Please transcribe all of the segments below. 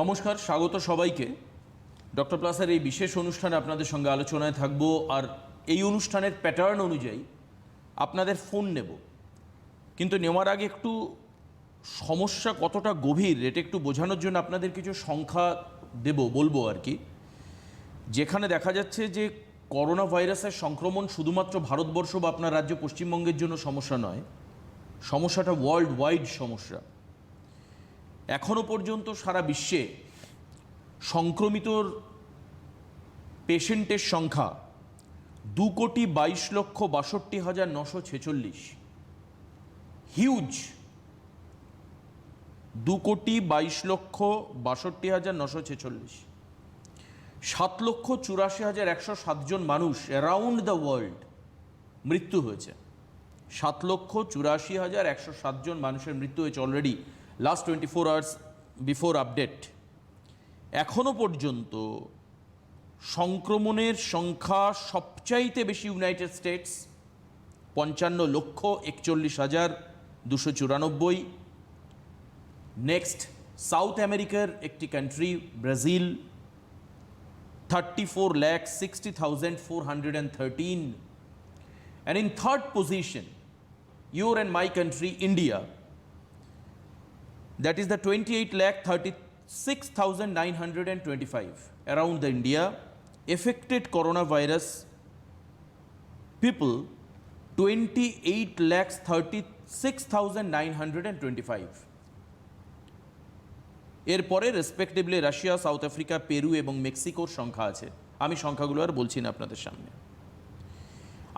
নমস্কার, স্বাগত সবাইকে। ডক্টর প্লাসের এই বিশেষ অনুষ্ঠানে আপনাদের সঙ্গে আলোচনায় থাকবো। আর এই অনুষ্ঠানের প্যাটার্ন অনুযায়ী আপনাদের ফোন নেব, কিন্তু নেওয়ার আগে একটু সমস্যা কতটা গভীর এটা একটু বোঝানোর জন্য আপনাদের কিছু সংখ্যা বলবো আর কি। যেখানে দেখা যাচ্ছে যে করোনা ভাইরাসের সংক্রমণ শুধুমাত্র ভারতবর্ষ বা আপনার রাজ্য পশ্চিমবঙ্গের জন্য সমস্যা নয়, সমস্যাটা ওয়ার্ল্ড ওয়াইড সমস্যা। এখনও পর্যন্ত সারা বিশ্বে সংক্রমিতর পেশেন্টের সংখ্যা 2,22,62,946। হিউজ। 2,22,62,946। 7,84,107 জন মানুষ অ্যারাউন্ড দ্য ওয়ার্ল্ড মৃত্যু হয়েছে। 7,84,107 জন মানুষের মৃত্যু হয়েছে already last 24 hours before update. এখনও পর্যন্ত সংক্রমণের সংখ্যা সবচাইতে বেশি ইউনাইটেড স্টেটস 55,41,294। নেক্সট সাউথ আমেরিকার একটি country Brazil 34,60,413। and in third position your and my country India, that is the 28,36,925. around the India affected coronavirus people 28,36,925. এরপরে respectively Russia, south Africa, Peru এবং মেক্সিকোর সংখ্যা আছে। আমি সংখ্যাগুলো আর বলছি না আপনাদের সামনে।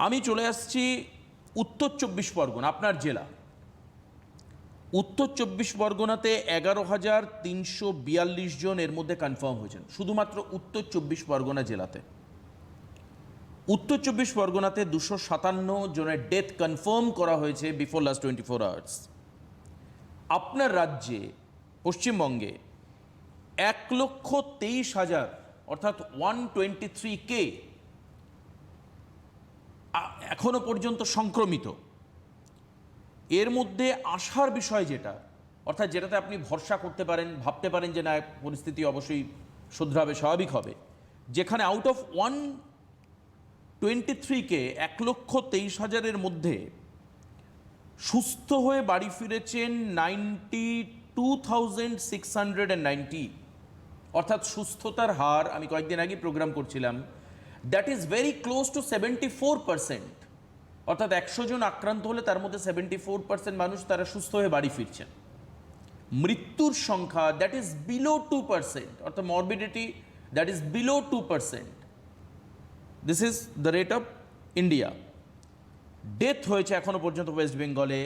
আমি চলে আসছি উত্তর 24 পরগনা, আপনার জেলা। উত্তর 24 পরগনাতে 11,342 জন এর মধ্যে কনফার্ম হয়েছেন, শুধুমাত্র উত্তর 24 পরগনা জেলাতে। উত্তর 24 পরগনাতে 257 জনের ডেথ কনফার্ম করা হয়েছে বিফোর লাস্ট 24 আওয়ার্স। আপনার রাজ্যে পশ্চিমবঙ্গে 1,23,000 অর্থাৎ 123K এখনো পর্যন্ত সংক্রমিত। এর মধ্যে আসার বিষয় যেটা, অর্থাৎ যেটাতে আপনি ভরসা করতে পারেন, ভাবতে পারেন যে না পরিস্থিতি অবশ্যই শুধরাবে, স্বাভাবিক হবে, যেখানে আউট অফ 123K 1,23,000-এর মধ্যে সুস্থ হয়ে বাড়ি ফিরেছেন 92,690। অর্থাৎ সুস্থতার হার, আমি কয়েকদিন আগে প্রোগ্রাম করছিলাম, that is very close two 74%। অর্থাৎ 100 জন আক্রান্ত হলে তার মধ্যে 74% মানুষ তারা সুস্থ হয়ে বাড়ি ফিরছেন। মৃত্যুর সংখ্যা দ্যাট ইজ বিলো 2%, অর্থাৎ morbidity that is below 2%। This is the rate of India. Death হয়েছে এখনো পর্যন্ত ওয়েস্ট বেঙ্গলে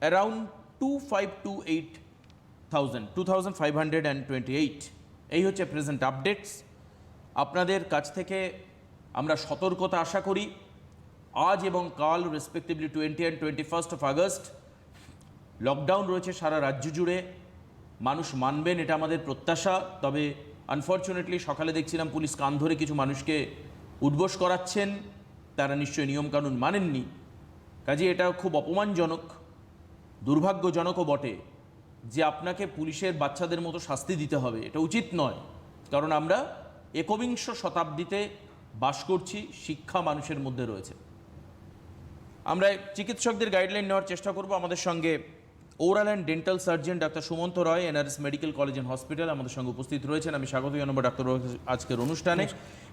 অ্যারাউন্ড 2,528। এই হচ্ছে প্রেজেন্ট আপডেটস। আপনাদের কাছ থেকে আমরা সতর্কতা আশা করি। আজ এবং কাল respectively 20 and 21 of August lockdown রয়েছে সারা রাজ্য জুড়ে। মানুষ মানবেন, এটা আমাদের প্রত্যাশা। তবে আনফর্চুনেটলি সকালে দেখছিলাম পুলিশ কান ধরে কিছু মানুষকে উঠবোস করাচ্ছেন, তারা নিশ্চয়ই নিয়মকানুন মানেননি। কাজে এটা খুব অপমানজনক, দুর্ভাগ্যজনকও বটে যে আপনাকে পুলিশের বাচ্চাদের মতো শাস্তি দিতে হবে। এটা উচিত নয়, কারণ আমরা একবিংশ শতাব্দীতে বাস করছি, শিক্ষা মানুষের মধ্যে রয়েছে। আমরা চিকিৎসকদের গাইডলাইন নেওয়ার চেষ্টা করব। আমাদের সঙ্গে oral and dental surgeon doctor Sumanta Roy, NRS medical college and hospital আমাদের সঙ্গে উপস্থিত রয়েছেন। আমি স্বাগত জানাবো ডাক্তারবাবু আজকের অনুষ্ঠানে।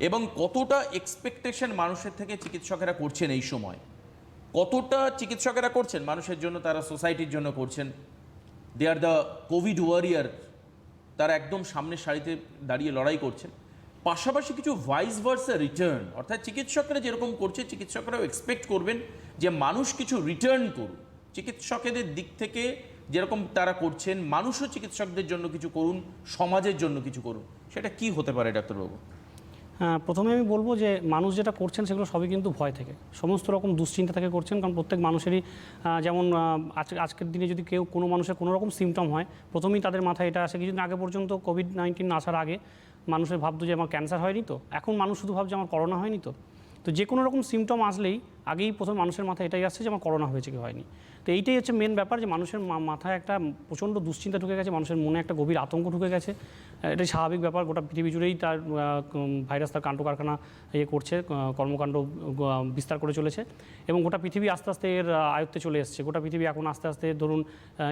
এবং কতটা এক্সপেকটেশন মানুষের থেকে চিকিৎসকেরা করছেন এই সময়, কতটা চিকিৎসকেরা করছেন মানুষের জন্য, তারা সোসাইটির জন্য করছেন। দে আর দ্য কোভিড ওয়ারিয়ার, তারা একদম সামনের সারিতে দাঁড়িয়ে লড়াই করছেন। পাশাপাশি কিছু ভাইস ভার্সা রিটার্ন, অর্থাৎ চিকিৎসকরা যেরকম করছে চিকিৎসকরাও এক্সপেক্ট করবেন যে মানুষ কিছু রিটার্ন করুন। চিকিৎসকেদের দিক থেকে যেরকম তারা করছেন, মানুষও চিকিৎসকদের জন্য কিছু করুন, সমাজের জন্য কিছু করুন। সেটা কি হতে পারে ডাক্তারবাবু? হ্যাঁ, প্রথমে আমি বলবো যে মানুষ যেটা করছেন সেগুলো সবই কিন্তু ভয় থেকে, সমস্ত রকম দুশ্চিন্তা থেকে করছেন। কারণ প্রত্যেক মানুষেরই যেমন আজকের দিনে যদি কোনো মানুষের কোনো রকম সিমটম হয়, প্রথমেই তাদের মাথায় এটা আসে। কিছুদিন আগে পর্যন্ত কোভিড-19 আসার আগে মানুষের ভাবতো যে আমার ক্যান্সার হয়নি তো, এখন মানুষ শুধু ভাবছে আমার করোনা হয়নি তো। তো যে কোনো রকম সিমটম আসলেই আগেই প্রথম মানুষের মাথায় এটাই আসছে যে আমার করোনা হয়েছে কি হয়নি। তো এইটাই হচ্ছে মেন ব্যাপার, যে মানুষের মাথায় একটা প্রচণ্ড দুশ্চিন্তা ঢুকে গেছে, মানুষের মনে একটা গভীর আতঙ্ক ঢুকে গেছে। এটাই স্বাভাবিক ব্যাপার, গোটা পৃথিবী জুড়েই তার ভাইরাস তার কাণ্ড কারখানা করছে, কর্মকাণ্ড বিস্তার করে চলেছে এবং গোটা পৃথিবী আস্তে আস্তে এর আয়ত্তে চলে এসছে। গোটা পৃথিবী এখন আস্তে আস্তে ধরুন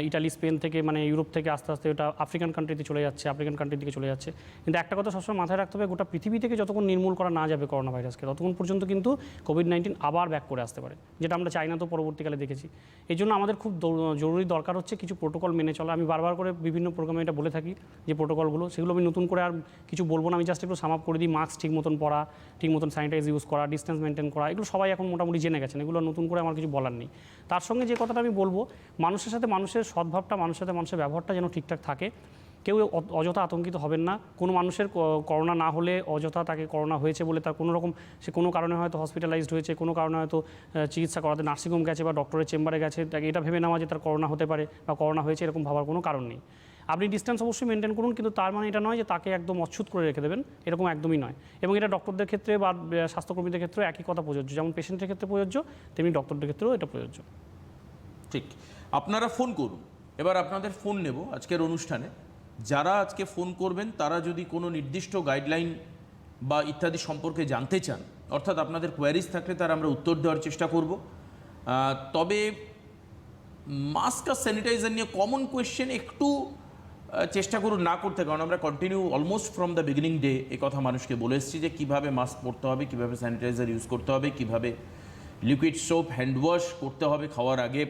ইটালি, স্পেন থেকে মানে ইউরোপ থেকে আস্তে আস্তে ওটা আফ্রিকান কান্ট্রিতে চলে যাচ্ছে, আফ্রিকান কান্ট্রির দিকে চলে যাচ্ছে। কিন্তু একটা কথা সবসময় মাথায় রাখতে হবে, গোটা পৃথিবী থেকে যতক্ষণ নির্মূল করা না যাবে করোনা ভাইরাসকে, ততক্ষণ পর্যন্ত কিন্তু কোভিড-19 আবার ব্যাক করে আসতে পারে, যেটা আমরা চাইনাতেও পরবর্তীকালে দেখেছি। এই জন্য আমাদের খুব জরুরি দরকার হচ্ছে কিছু প্রোটোকল মেনে চলা। আমি বারবার করে বিভিন্ন প্রোগ্রামে এটা বলে থাকি যে প্রোটোকলগুলো, সেগুলো আমি নতুন করে আর কিছু বলবো না, আমি জাস্ট একটু সাম আপ করে দিই। মাস্ক ঠিক মতন পরা, ঠিক মতন স্যানিটাইজ ইউজ করা, ডিস্টেন্স মেনটেন করা, এগুলো সবাই এখন মোটামুটি জেনে গেছেন, এগুলো নতুন করে আমার কিছু বলার নেই। তার সঙ্গে যে কথাটা আমি বলবো, মানুষের সাথে মানুষের সদ্ভাবটা, মানুষের সাথে মানুষের ব্যবহারটা যেন ঠিকঠাক থাকে। কেউ অযথা আতঙ্কিত হবেন না। কোনো মানুষের করোনা না হলে অযথা তাকে করোনা হয়েছে বলে তার কোনো রকম, সে কোনো কারণে হয়তো হসপিটালাইজড হয়েছে, কোনো কারণে হয়তো চিকিৎসা করাতে নার্সিংহোম গেছে বা ডক্টরের চেম্বারে গেছে, তাকে এটা ভেবে নেওয়া যে তার করোনা হতে পারে বা করোনা হয়েছে, এরকম ভাবার কোনো কারণ নেই। আপনি ডিস্টেন্স অবশ্যই মেনটেন করুন, কিন্তু তার মানে এটা নয় যে তাকে একদম অচ্ছুত করে রেখে দেবেন, এরকম একদমই নয়। এবং এটা ডক্টরদের ক্ষেত্রে বা স্বাস্থ্যকর্মীদের ক্ষেত্রেও একই কথা প্রযোজ্য, যেমন পেশেন্টের ক্ষেত্রে প্রযোজ্য তেমনি ডক্টরদের ক্ষেত্রেও এটা প্রযোজ্য। ঠিক, আপনারা ফোন করুন। এবার আপনাদের ফোন নেব আজকের অনুষ্ঠানে। যারা আজকে ফোন করবেন তারা যদি কোনো নির্দিষ্ট গাইডলাইন বা ইত্যাদি সম্পর্কে জানতে চান, অর্থাৎ আপনাদের কোয়ারিজ থাকলে তার আমরা উত্তর দেওয়ার চেষ্টা করব। তবে মাস্ক আর স্যানিটাইজার নিয়ে কমন কোয়েশ্চেন একটু চেষ্টা করুন না করতে, কারণ আমরা continue almost from the beginning day এ কথা মানুষকে বলে এসেছি যে কীভাবে মাস্ক পরতে হবে, কীভাবে স্যানিটাইজার ইউজ করতে হবে, কীভাবে লিকুইড সোপ হ্যান্ড ওয়াশ করতে হবে খাওয়ার আগে,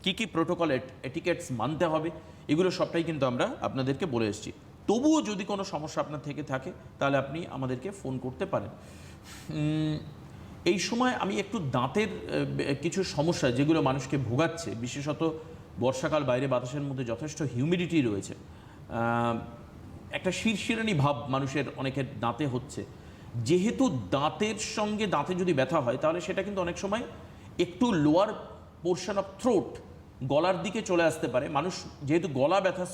কী প্রোটোকল এটিকেটস মানতে হবে, এগুলো সবটাই কিন্তু আমরা আপনাদেরকে বলে এসেছি। তবুও যদি কোনো সমস্যা আপনার থেকে থাকে তাহলে আপনি আমাদেরকে ফোন করতে পারেন। এই সময় আমি একটু দাঁতের কিছু সমস্যা যেগুলো মানুষকে ভোগাচ্ছে, বিশেষত বর্ষাকাল, বাইরে বাতাসের মধ্যে যথেষ্ট হিউমিডিটি রয়েছে, একটা শিরশিরানি ভাব মানুষের অনেকের দাঁতে হচ্ছে। যেহেতু দাঁতের সঙ্গে দাঁতে যদি ব্যথা হয় তাহলে সেটা কিন্তু অনেক সময় একটু লোয়ার পোর্শন অফ থ্রোট, গলার দিকে চলে আসতে পারে। মানুষ যেহেতু গলা ব্যথা,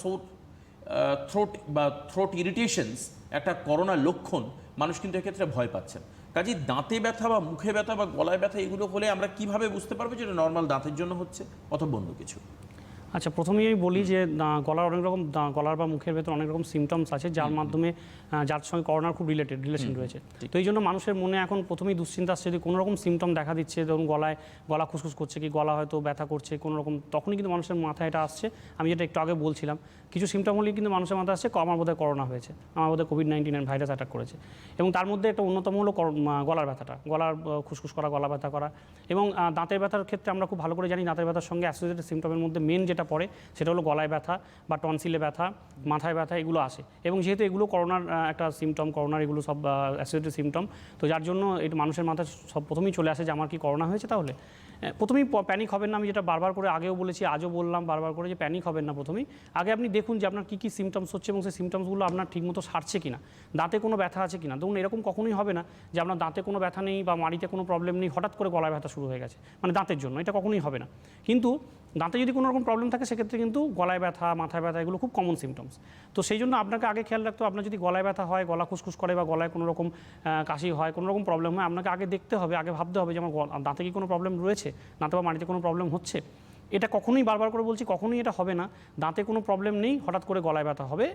থ্রোট বা থ্রোট ইরিটেশনস একটা করোনার লক্ষণ, মানুষ কিন্তু এক্ষেত্রে ভয় পাচ্ছেন। কাজেই দাঁতে ব্যথা বা মুখে ব্যথা বা গলায় ব্যথা এগুলো হলে আমরা কিভাবে বুঝতে পারবো যে এটা নর্মাল দাঁতের জন্য হচ্ছে অথবা অন্য কিছু? আচ্ছা, প্রথমেই আমি বলি যে গলার অনেক রকম, গলার বা মুখের ভেতর অনেক রকম সিমটমস আছে যার মাধ্যমে, যার সঙ্গে করোনার খুব রিলেশন রয়েছে। তো এই জন্য মানুষের মনে এখন প্রথমেই দুশ্চিন্তা আসছে, যদি কোনো রকম সিমটম দেখা দিচ্ছে, ধরুন গলা খুসখুস করছে কি গলা হয়তো ব্যথা করছে কোনো রকম, তখনই কিন্তু মানুষের মাথায় এটা আসছে। আমি যেটা একটু আগে বলছিলাম, কিছু সিমটম হলেই কিন্তু মানুষের মাথায় আসছে আমার বোধহয় করোনা হয়েছে, আমার বোধহয় কোভিড-19 ভাইরাস অ্যাটাক করেছে। এবং তার মধ্যে একটা অন্যতম হলো গলার ব্যথাটা, গলার খুসখুস করা, গলা ব্যথা করা। এবং দাঁতের ব্যথার ক্ষেত্রে আমরা খুব ভালো করে জানি দাঁতের ব্যথার সঙ্গে অ্যাসোসিয়েটেড সিমটমের মধ্যে মেন যেটা পড়ে সেটা হলো গলায় ব্যথা বা টনসিলে ব্যথা, মাথায় ব্যথা, এগুলো আসে। এবং যেহেতু এগুলো করোনার একটা সিমটম, করোনার এগুলো সব অ্যাসোসিয়েটেড সিমটম, তো যার জন্য এটা মানুষের মাথায় সব প্রথমেই চলে আসে যে আমার কি করোনা হয়েছে। তাহলে প্রথমেই প্যানিক হবেন না, আমি যেটা বারবার করে আগেও বলেছি, আজও বললাম বারবার করে যে প্যানিক হবেন না। প্রথমেই আগে আপনি দেখুন যে আপনার কী কী সিমটমস হচ্ছে এবং সেই সিমটমসগুলো আপনার ঠিকমতো সারছে কিনা, দাঁতে কোনো ব্যথা আছে কিনা। ধরুন এরকম কখনোই হবে না যে আপনার দাঁতে কোনো ব্যথা নেই বা মাড়িতে কোনো প্রবলেম নেই, হঠাৎ করে গলায় ব্যথা শুরু হয়ে গেছে, মানে দাঁতের জন্য, এটা কখনোই হবে না। কিন্তু দাঁতে যদি কোনো রকম প্রবলেম থাকে সেক্ষেত্রে কিন্তু গলায় ব্যথা, মাথায় ব্যথা এগুলো খুব কমন সিমটমস। তো সেই জন্য আপনাকে আগে খেয়াল রাখতে হবে, আপনার যদি গলায় ব্যথা হয়, গলা খুসখুস করে বা গলায় কোনো রকম কাশি হয়, কোনো রকম প্রবলেম হয়, আপনাকে আগে দেখতে হবে, আগে ভাবতে হবে যে আমার দাঁতে কি কোনো প্রবলেম রয়েছে, দাঁতে বা মাড়িতে কোনো প্রবলেম হচ্ছে। এটা কখনোই, বারবার করে বলছি, কখনোই এটা হবে না দাঁতে কোনো প্রবলেম নেই হঠাৎ করে গলায় ব্যথা হবে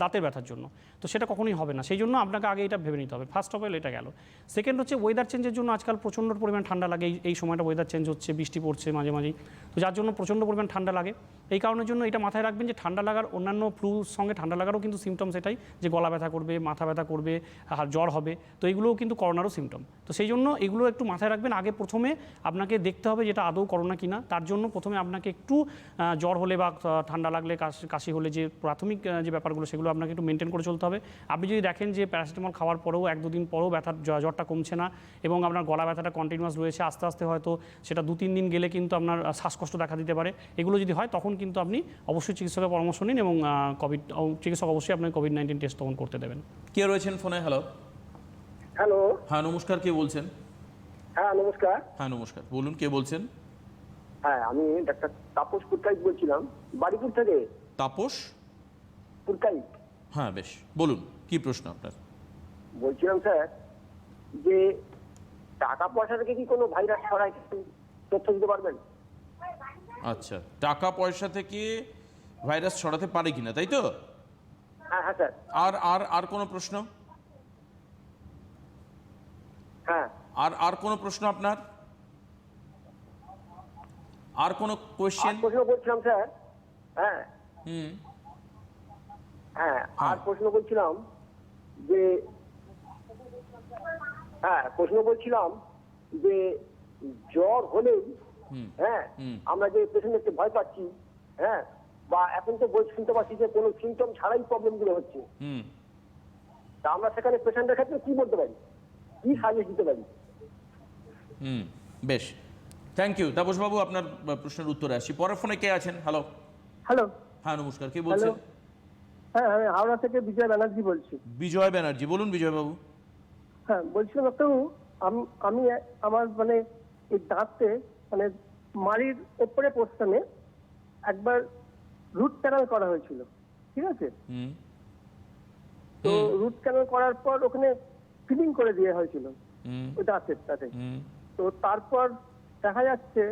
দাঁতের ব্যথার জন্য, তো সেটা কখনোই হবে না। সেই জন্য আপনাকে আগে এটা ভেবে নিতে হবে। ফার্স্ট অফ অল এটা গেল। সেকেন্ড হচ্ছে ওয়েদার চেঞ্জের জন্য আজকাল প্রচণ্ড পরিমাণ ঠান্ডা লাগে, এই সময়টা ওয়েদার চেঞ্জ হচ্ছে, বৃষ্টি পড়ছে মাঝে মাঝেই, তো যার জন্য প্রচণ্ড পরিমাণ ঠান্ডা লাগে। এই কারণের জন্য এটা মাথায় রাখবেন যে ঠান্ডা লাগার, অন্যান্য ফ্লুর সঙ্গে ঠান্ডা লাগারও কিন্তু সিমটমস এটাই, যে গলা ব্যথা করবে, মাথা ব্যথা করবে, জ্বর হবে, তো এইগুলোও কিন্তু করোনারও সিমটম। তো সেই জন্য এগুলো একটু মাথায় রাখবেন। আগে প্রথমে আপনাকে দেখতে হবে যেটা আদৌ করোনা কিনা। তার জন্য প্রথমে আপনাকে একটু জ্বর হলে বা ঠান্ডা লাগলে, কাশি হলে যে প্রাথমিক যে ব্যাপারগুলো সেগুলো আপনাকে একটু মেনটেন করে চলতে হবে। আপনি যদি দেখেন যে প্যারাসিটামল খাওয়ার পরেও 1-2 দিন পরেও ব্যথার জ্বরটা কমছে না এবং আপনার গলা ব্যথাটা কন্টিনিউয়াস রয়েছে, আস্তে আস্তে হয়তো সেটা 2-3 দিন গেলে কিন্তু আপনার শ্বাসকষ্ট দেখা দিতে পারে, এগুলো যদি হয় তখন কিন্তু আপনি অবশ্যই চিকিৎসকের পরামর্শ নিন এবং চিকিৎসক অবশ্যই আপনাকে কোভিড-19 টেস্ট তখন করতে দেবেন। কে রয়েছেন ফোনে? হ্যালো। হ্যালো। হ্যাঁ নমস্কার, কে বলছেন? হ্যাঁ নমস্কার। হ্যাঁ নমস্কার, বলুন কে বলছেন? হ্যাঁ আমি ডাক্তার তাপস পুরকাইত বলছিলাম, বাড়িপুর থেকে। তাপস পুরকাইত। হ্যাঁ বেশ, বলুন কি প্রশ্ন আপনার? বলছিলাম স্যার যে টাকা পয়সা থেকে কি কোনো ভাইরাস ছড়ায় কিছু তথ্য দিতে পারবেন? আচ্ছা, টাকা পয়সা থেকে ভাইরাস ছড়াতে পারে কিনা, তাই তো? হ্যাঁ হ্যাঁ স্যার। আর আর আর কোনো প্রশ্ন? হ্যাঁ। আর কোনো প্রশ্ন আপনার? আর কোনো কোয়েশ্চেন? প্রশ্ন করছিলাম স্যার। হ্যাঁ হুম। হ্যাঁ, আর প্রশ্ন করছিলাম যে জ্বর হলেই হ্যাঁ আমরা যে পেশেন্ট একটু ভয় পাচ্ছি, হ্যাঁ, বা এখন তো বই শুনতে পাচ্ছি যে কোনো সিমটম ছাড়াই প্রবলেম গুলো হচ্ছে, তা আমরা সেখানে পেশেন্টের ক্ষেত্রে কি বলতে পারি, কি সাজেস্ট দিতে পারি? বেশ, থ্যাংক ইউ তাপসবাবু। আপনার প্রশ্নের উত্তরে আসি। পরের ফোনে কে আছেন? হ্যালো। হ্যালো। হ্যাঁ, নমস্কার, কে বলছেন? হ্যাঁ, আমি হাওড়া থেকে বিজয় ব্যানার্জি বলছি। বিজয় ব্যানার্জি, বলুন বিজয়বাবু। হ্যাঁ, বলছিলাম ডাক্তারবাবু, আমি আমার মানে এই দাঁতে মানে মাড়ির ওপরে পোস্টানে একবার রুট ক্যানাল করা হয়েছিল, ঠিক আছে? তো রুট ক্যানাল করার পর ওখানে ফিলিং করে দেওয়া হয়েছিল ওই দাঁতের সাথে। তো তারপর দেখা যাচ্ছে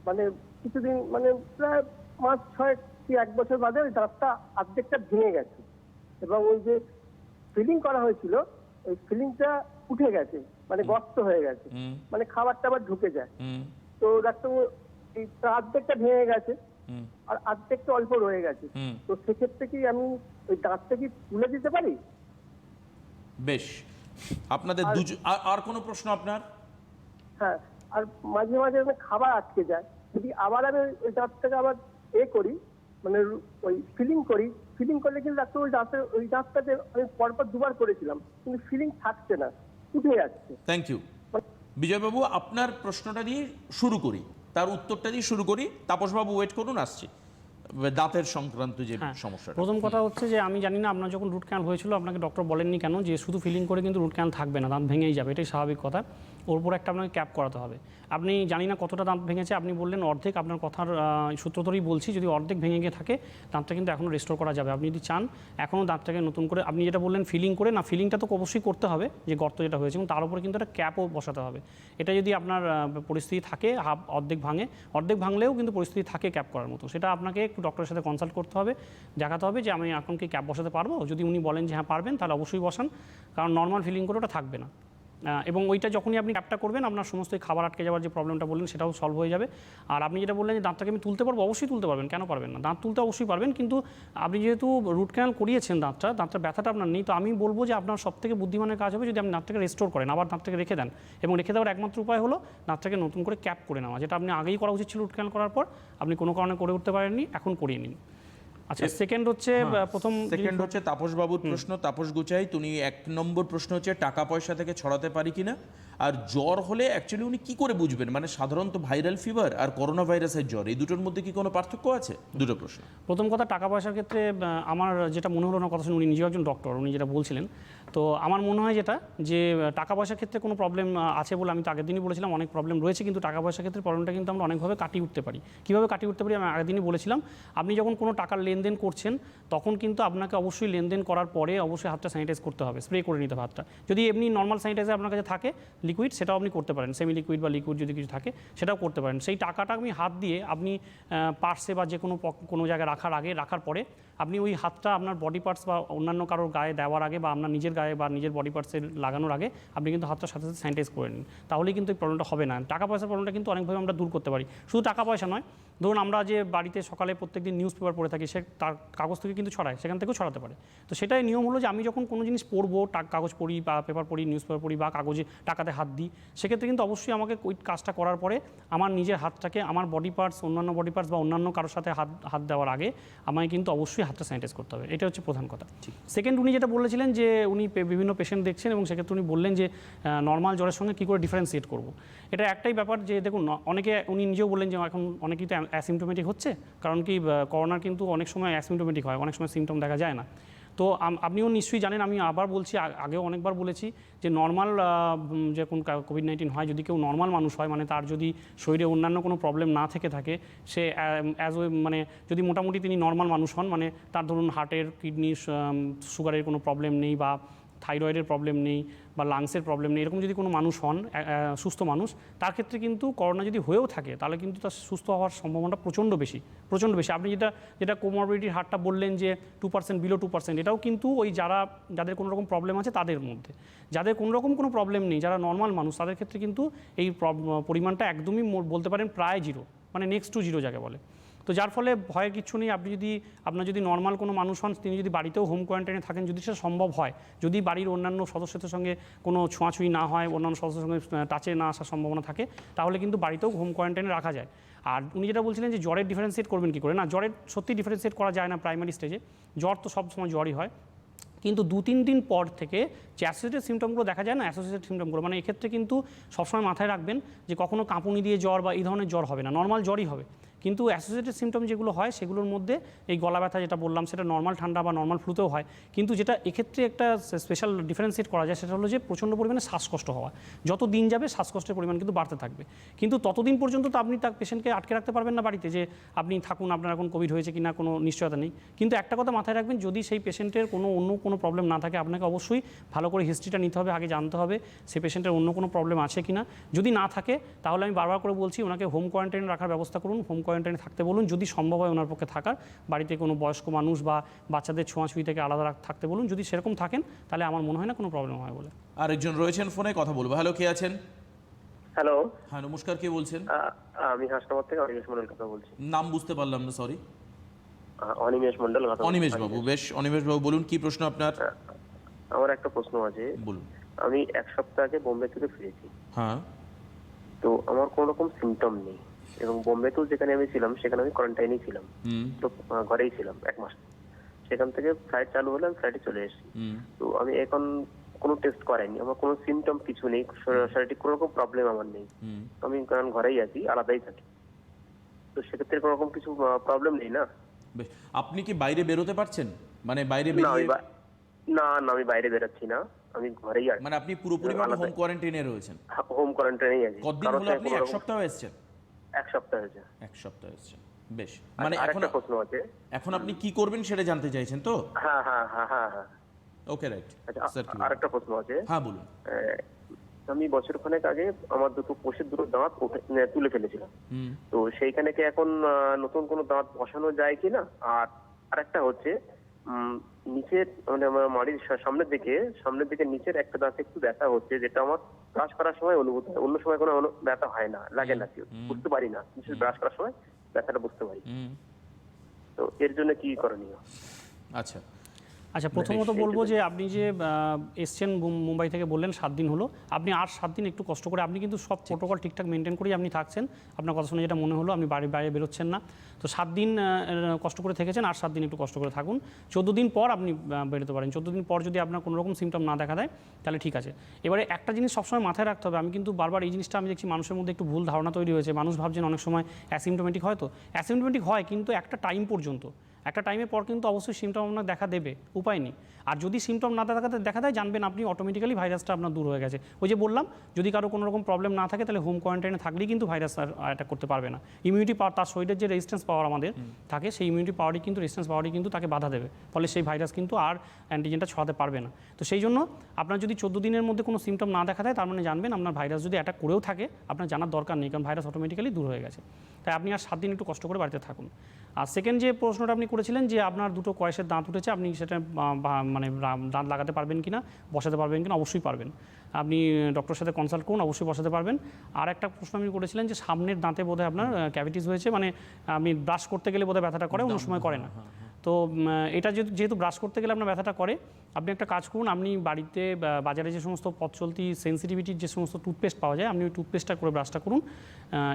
মানে কিছুদিন মানে প্রায় মাস 6 কি 1 বছর বাদে ওই দাঁতটা অর্ধেকটা ভেঙে গেছে, এবং ওই যে ফিলিং করা হয়েছিল ওই ফিলিংটা উঠে গেছে, মানে গর্ত হয়ে গেছে, মানে খাবারটা আবার ঢুকে যায়। তো ডাক্তারবাবু এই অর্ধেকটা ভেঙে গেছে আর অর্ধেকটা অল্প রয়ে গেছে, তো সেক্ষেত্রে কি আমি ওই দাঁতটা কি তুলে দিতে পারি? বেশ, আপনাদের আর কোনো প্রশ্ন আপনার? হ্যাঁ, আর মাঝে মাঝে খাবার আটকে যায়, যদি আবার আমি ওই দাঁতটাকে আবার করি মানে ওই ফিলিং করলে কিন্তু ডাক্তার ওই দাঁতটাতে আমি পরপর 2 বার করেছিলাম, কিন্তু ফিলিং থাকছে না, উঠে যাচ্ছে। থ্যাংক ইউ বিজয়বাবু। আপনার প্রশ্নটা দিয়ে শুরু করি, তার উত্তরটা দিয়ে শুরু করি। তাপসবাবু ওয়েট করুন, আসছি দাঁতের সংক্রান্ত যে সমস্যা। প্রথম কথা হচ্ছে যে আমি জানি না আপনার যখন রুট ক্যানাল হয়েছিল আপনাকে ডক্টর বলেননি কেন যে শুধু ফিলিং করে কিন্তু রুট ক্যানাল থাকবে না, দাঁত ভেঙেই যাবে, এটাই স্বাভাবিক কথা। ওর উপর একটা আপনাকে ক্যাপ করাতে হবে। আপনি জানি না কতটা দাঁত ভেঙেছে, আপনি বললেন অর্ধেক, আপনার কথার সূত্র ধরেই বলছি যদি অর্ধেক ভেঙে গিয়ে থাকে দাঁতটা কিন্তু এখনও রেস্টোর করা যাবে। আপনি যদি চান এখনও দাঁতটাকে নতুন করে, আপনি যেটা বললেন ফিলিং করে, না ফিলিংটা তো অবশ্যই করতে হবে যে গর্ত যেটা হয়েছে, এবং তার উপরে কিন্তু একটা ক্যাপও বসাতে হবে। এটা যদি আপনার পরিস্থিতি থাকে অর্ধেক ভাঙলেও কিন্তু পরিস্থিতি থাকে ক্যাপ করার মতো, সেটা আপনাকে একটু ডক্টরের সাথে কনসাল্ট করতে হবে, দেখাতে হবে যে আমি এখন কি ক্যাপ বসাতে পারবো। যদি উনি বলেন যে হ্যাঁ পারবেন তাহলে অবশ্যই বসান, কারণ নর্মাল ফিলিং করে ওটা থাকবে না। এবং ওইটা যখনই আপনি ক্যাপটা করবেন আপনার সমস্ত খাবার আটকে যাওয়ার যে প্রবলেমটা বললেন সেটাও সলভ হয়ে যাবে। আর আপনি যেটা বললেন যে দাঁতটাকে আমি তুলতে পারবো, অবশ্যই তুলতে পারবেন, কেন পারবেন না? দাঁত তুলতে অবশ্যই পারবেন, কিন্তু আপনি যেহেতু রুট ক্যানাল করিয়েছেন দাঁতটার ব্যথাটা আপনার নেই, তো আমি বলবো যে আপনার সবথেকে বুদ্ধিমানের কাজ হবে যদি আপনি দাঁতটাকে রেস্টোর করেন, আবার দাঁতটাকে রেখে দেন, এবং রেখে দেওয়ার একমাত্র উপায় হলো দাঁতটাকে নতুন করে ক্যাপ করে নেওয়া, যেটা আপনি আগেই করা উচিত ছিল রুট ক্যানাল করার পর, আপনি কোনো কারণে করে উঠতে পারেননি, এখন করিয়ে নিন। আচ্ছা, সেকেন্ড হচ্ছে তাপসবাবুর প্রশ্ন, তাপস গুচাই। তুমি 1 নম্বর প্রশ্ন হচ্ছে টাকা পয়সা থেকে ছড়াতে পারি কিনা, আর জ্বর হলে অ্যাকচুয়ালি উনি কি করে বুঝবেন, মানে সাধারণত ভাইরাল ফিভার আর করোনা ভাইরাসের জ্বর এই দুটোর মধ্যে কি কোনো পার্থক্য আছে? দুটো প্রশ্ন। প্রথম কথা, টাকা পয়সার ক্ষেত্রে আমার যেটা মনে হলো না কথা শুনে, উনি নিজেও একজন ডক্টর, উনি যেটা বলছিলেন, তো আমার মনে হয় যেটা যে টাকা পয়সার ক্ষেত্রে কোনো প্রবলেম আছে বলে আমি তো আগের দিনই বলেছিলাম অনেক প্রবলেম রয়েছে, কিন্তু টাকা পয়সার ক্ষেত্রে প্রবলেমটা কিন্তু আমরা অনেকভাবে কাটিয়ে উঠতে পারি। কীভাবে কাটিয়ে উঠতে পারি আমি আগের দিনই বলেছিলাম। আপনি যখন কোনো টাকার লেনদেন করছেন তখন কিন্তু আপনাকে অবশ্যই লেনদেন করার পরে অবশ্যই হাতটা স্যানিটাইজ করতে হবে, স্প্রে করে নিতে হবে হাতটা। যদি এমনি নর্মাল স্যানিটাইজার আপনার কাছে থাকে লিকুইড, সেটাও আপনি করতে পারেন, সেমি লিকুইড বা লিকুইড যদি কিছু থাকে সেটাও করতে পারেন। সেই টাকাটা আপনি হাত দিয়ে আপনি পার্সে বা যে কোনো জায়গায় রাখার পরে আপনি ওই হাতটা আপনার বডি পার্টস বা অন্যান্য কারোর গায়ে দেওয়ার আগে বা আপনার নিজের গায়ে বা নিজের বডি পার্টসে লাগানোর আগে আপনি কিন্তু হাতটার সাথে সাথে স্যানিটাইজ করে নিন, তাহলেই কিন্তু এই প্রবলেমটা হবে না। টাকা পয়সার প্রবলেমটা কিন্তু অনেকভাবে আমরা দূর করতে পারি, শুধু টাকা পয়সা নয়। ধরুন আমরা যে বাড়িতে সকালে প্রত্যেকদিন নিউজ পেপার পড়ে থাকি, সে তার কাগজ থেকে কিন্তু ছড়ায়, সেখান থেকেও ছড়াতে পারে। তো সেটাই নিয়ম হলো যে আমি যখন কোনো জিনিস পড়বো, কাগজ পড়ি বা পেপার পড়ি, নিউজ পেপার পড়ি বা কাগজে টাকাতে হাত দিই, সেক্ষেত্রে কিন্তু অবশ্যই আমাকে ওই কাজটা করার পরে আমার নিজের হাতটাকে আমার বডি পার্টস, অন্যান্য বডি পার্টস বা অন্যান্য কারোর সাথে হাত দেওয়ার আগে আমায় কিন্তু অবশ্যই হাতটা স্যানিটাইজ করতে হবে। এটা হচ্ছে প্রধান কথা। সেকেন্ড, উনি যেটা বলেছিলেন যে উনি বিভিন্ন পেশেন্ট দেখছেন এবং সেক্ষেত্রে উনি বললেন যে নর্মাল জ্বরের সঙ্গে কী করে ডিফারেন্সিয়েট করবো। এটা একটাই ব্যাপার যে দেখুন, অনেকে উনি নিজেও বললেন যে এখন অনেকেই তো অ্যাসিমটোমেটিক হচ্ছে, কারণ কি করোনার কিন্তু অনেক সময় অ্যাসিমটোমেটিক হয়, অনেক সময় সিমটম দেখা যায় না। তো আপনিও নিশ্চয়ই জানেন, আমি আবার বলছি, আগেও অনেকবার বলেছি যে নর্মাল যখন কোভিড-19 হয়, যদি কেউ নর্মাল মানুষ হয়, মানে তার যদি শরীরে অন্যান্য কোনো প্রবলেম না থাকে সে মানে যদি মোটামুটি তিনি নর্মাল মানুষ হন, মানে তার ধরুন হার্টের, কিডনি, সুগারের কোনো প্রবলেম নেই বা থাইরয়েডের প্রবলেম নেই বা লাংসের প্রবলেম নেই, এরকম যদি কোনো মানুষ হন সুস্থ মানুষ, তার ক্ষেত্রে কিন্তু করোনা যদি হয়েও থাকে তাহলে কিন্তু তার সুস্থ হওয়ার সম্ভাবনাটা প্রচণ্ড বেশি। আপনি যেটা কোমরবিডিটির হারটা বললেন যে 2% বিলো 2%, এটাও কিন্তু ওই যাদের কোনো রকম প্রবলেম আছে তাদের মধ্যে। যাদের কোনো রকম কোনো প্রবলেম নেই, যারা নর্মাল মানুষ, তাদের ক্ষেত্রে কিন্তু এই পরিমাণটা একদমই বলতে পারেন প্রায় জিরো, মানে নেক্সট টু জিরো যাকে বলে। তো যার ফলে ভয়ের কিছু নেই। আপনার যদি নর্মাল কোনো মানুষ হন, তিনি যদি বাড়িতেও হোম কোয়ারেন্টাইনে থাকেন, যদি সেটা সম্ভব হয়, যদি বাড়ির অন্যান্য সদস্যদের সঙ্গে কোনো ছোঁয়াছুঁয়ি না হয়, অন্যান্য সদস্যের সঙ্গে টাচে না আসার সম্ভাবনা থাকে, তাহলে কিন্তু বাড়িতেও হোম কোয়ারেন্টাইনে রাখা যায়। আর উনি যেটা বলছিলেন যে জ্বরের ডিফারেন্সিয়েট করবেন কী করে, না, জ্বরের সত্যি ডিফারেন্সিয়েট করা যায় না প্রাইমারি স্টেজে। জ্বর তো সবসময় জ্বরই হয়, কিন্তু 2-3 দিন পর থেকে যে অ্যাসোসিয়েটেড সিমটমগুলো দেখা যায় না, অ্যাসোসিয়েটেড সিমটমগুলো, মানে এক্ষেত্রে কিন্তু সবসময় মাথায় রাখবেন যে কখনো কাঁপুনি দিয়ে জ্বর বা এই ধরনের জ্বর হবে না, নর্মাল জ্বরই হবে। কিন্তু অ্যাসোসিয়েটেড সিমটম যেগুলো হয় সেগুলোর মধ্যে এই গলা ব্যথা যেটা বললাম, সেটা নর্মাল ঠান্ডা বা নর্মাল ফ্লুতেও হয়। কিন্তু যেটা এক্ষেত্রে একটা স্পেশাল ডিফারেন্সিয়েট করা যায় সেটা হলো যে প্রচণ্ড পরিমাণে শ্বাসকষ্ট হওয়া। যত দিন যাবে শ্বাসকষ্টের পরিমাণ কিন্তু বাড়তে থাকবে, কিন্তু ততদিন পর্যন্ত তো আপনি তার পেশেন্টকে আটকে রাখতে পারবেন না বাড়িতে যে আপনি থাকুন, আপনার এখন কোভিড হয়েছে কিনা কোনো নিশ্চয়তা নেই। কিন্তু একটা কথা মাথায় রাখবেন, যদি সেই পেশেন্টের অন্য কোনো প্রবলেম না থাকে, আপনাকে অবশ্যই ভালো করে হিস্ট্রিটা নিতে হবে, আগে জানতে হবে সেই পেশেন্টের অন্য কোনো প্রবলেম আছে কিনা। যদি না থাকে তাহলে আমি বারবার করে বলছি ওনাকে হোম কোয়ারেন্টাইনে রাখার ব্যবস্থা করুন, হোম কোয়ারেন্টাইনে থাকতে বলুন, যদি সম্ভব হয় ওনার পক্ষে থাকার, বাড়িতে কোনো বয়স্ক মানুষ বা বাচ্চাদের ছোঁয়াছুঁয়ি থেকে আলাদা থাকতে বলুন। যদি সেরকম থাকেন তাহলে আমার মনে হয় না কোনো প্রবলেম হয় বলে। আরেকজন রয়েছেন ফোনে, কথা বলবো। হ্যালো, কে আছেন? হ্যালো, হ্যাঁ নমস্কার, কে বলছেন? আমি হাসনাবাদ থেকে অনিমেষ মন্ডল কথা বলছি। নাম বুঝতে পারলাম না, সরি। অনিমেষ মন্ডল কথা বলছি। অনিমেষ বাবু, বেশ। অনিমেষ বাবু বলুন, কি প্রশ্ন আপনার? আমার একটা প্রশ্ন আছে। বলুন। আমি 1 সপ্তাহ আগে বোম্বে থেকে ফিরেছি। হ্যাঁ। তো আমার কোনো রকম সিমটম নেই, এবং বোম্বেতেও যেখানে আমি ছিলাম সেখানে আমি কোয়ারেন্টাইনেই ছিলাম, তো ঘরেই ছিলাম 1 মাস। সেখান থেকে ফ্লাইট চালু হলে আমি ফ্লাইটে চলে এসেছি। তো আমি এখন কোনো টেস্ট করাইনি, আমার কোনো সিমটম কিছু নেই, শারীরিক কোনো রকম প্রবলেম আমার নেই। আমি কারণ ঘরেই আছি, আলাদাই থাকি, তো সেক্ষেত্রে কোনো রকম কিছু প্রবলেম নেই না? বেশ। আপনি কি বাইরে বেরোতে পারছেন, মানে বাইরে না, বেরিয়ে? না, আমি বাইরে বেরোচ্ছি না, আমি ঘরেই আছি। মানে আপনি পুরোপুরি হোম কোয়ারেন্টাইনে রয়েছেন? হোম কোয়ারেন্টাইনেই আছি। কতদিন হলো আপনি? 1 সপ্তাহ এসেছেন? 1 সপ্তাহ হয়েছে। 1 সপ্তাহ এসেছেন, বেশ। মানে আরেকটা প্রশ্ন আছে। এখন আপনি কি করবেন সেটা জানতে চাইছেন তো? হ্যাঁ হ্যাঁ হ্যাঁ হ্যাঁ হ্যাঁ। ওকে, রাইট। আচ্ছা, আরেকটা প্রশ্ন আছে। হ্যাঁ বলুন। আমি বছরখানেক আগে আমার পোষের দুটো দাঁত তুলে ফেলেছিলাম, তো সেইখানে কি এখন নতুন কোনো দাঁত বসানো যায় কিনা? আর আরেকটা হচ্ছে নিচের, মানে আমার মাড়ির সামনের দিকে নিচের একটা দাঁতে একটু ব্যথা হচ্ছে, যেটা আমার ব্রাশ করার সময় অনুভূত হয়, অন্য সময় কোনো ব্যথা হয় না, লাগে না, বুঝতে পারি না, বিশেষ ব্রাশ করার সময় ব্যথাটা বুঝতে পারি। তো এর জন্য কি করণীয়? আচ্ছা, প্রথমত বলবো যে আপনি যে এসছেন মুম্বাই থেকে, বললেন 7 দিন হলো, আপনি আর 7 দিন একটু কষ্ট করে, আপনি কিন্তু সব প্রোটোকল ঠিকঠাক মেনটেন করেই আপনি থাকছেন, আপনার কথা শুনে যেটা মনে হলো আপনি বাইরে বেরোচ্ছেন না। তো 7 দিন কষ্ট করে থেকেছেন, আর 7 দিন একটু কষ্ট করে থাকুন। 14 দিন পর আপনি বেরোতে পারেন। 14 দিন পর যদি আপনার কোনো রকম সিমটম না দেখা দেয় তাহলে ঠিক আছে। এবারে একটা জিনিস সবসময় মাথায় রাখতে হবে, আমি কিন্তু বারবার এই জিনিসটা আমি দেখছি মানুষের মধ্যে একটু ভুল ধারণা তৈরি হয়েছে। মানুষ ভাবছেন অনেক সময় অ্যাসিমটোমেটিক হয়, তো অ্যাসিমটোমেটিক হয় কিন্তু একটা টাইম পর্যন্ত, একটা টাইমের পর কিন্তু অবশ্যই সিমটম আপনার দেখা দেবে, উপায় নেই। আর যদি সিমটম না দেখা দেয়, জানবেন আপনি অটোমেটিক্যালি ভাইরাসটা আপনার দূর হয়ে গেছে। ওই যে বললাম, যদি কারো কোনো রকম প্রবলেম না থাকে তাহলে হোম কোয়ারেন্টাইনে থাকলেই কিন্তু ভাইরাস আর অ্যাটাক করতে পারবে না। ইমিউনিটি পাওয়ার, তার শরীরের যে রেজিস্ট্যান্স পাওয়ার আমাদের থাকে, সেই ইমিউনিটি পাওয়ারই কিন্তু, রেজিস্ট্যান্স পাওয়ারই কিন্তু তাকে বাধা দেবে, ফলে সেই ভাইরাস কিন্তু আর অ্যান্টিজেনটা ছড়াতে পারবে না। তো সেই জন্য আপনার যদি 14 দিনের মধ্যে কোনো সিমটম না দেখা দেয়, তার মানে জানবেন আপনার ভাইরাস যদি অ্যাটাক করেও থাকে আপনার জানার দরকার নেই, কারণ ভাইরাস অটোমেটিক্যালি দূর হয়ে গেছে। তাই আপনি আর 7 দিন একটু কষ্ট করে বাড়িতে থাকুন। আর সেকেন্ড যে প্রশ্নটা আপনি করেছিলেন যে আপনার দুটো কয়েসের দাঁত উঠেছে, আপনি সেটা মানে দাঁত লাগাতে পারবেন কিনা, বসাতে পারবেন কিনা? অবশ্যই পারবেন। আপনি ডক্টরের সাথে কনসাল্ট করুন, অবশ্যই বসাতে পারবেন। আর একটা প্রশ্ন আপনি করেছিলেন যে সামনের দাঁতে বোধহয় আপনার ক্যাভিটিস হয়েছে, মানে আপনি ব্রাশ করতে গেলে বোধহয় ব্যথাটা করে, অন্য সময় করে না। তো এটা যেহেতু ব্রাশ করতে গেলে আপনার ব্যথাটা করে, আপনি একটা কাজ করুন, আপনি বাড়িতে বাজারে যে সমস্ত পথ চলতি সেন্সিটিভিটির যে সমস্ত টুথপেস্ট পাওয়া যায়, আপনি ওই টুথপেস্টটা করে ব্রাশটা করুন,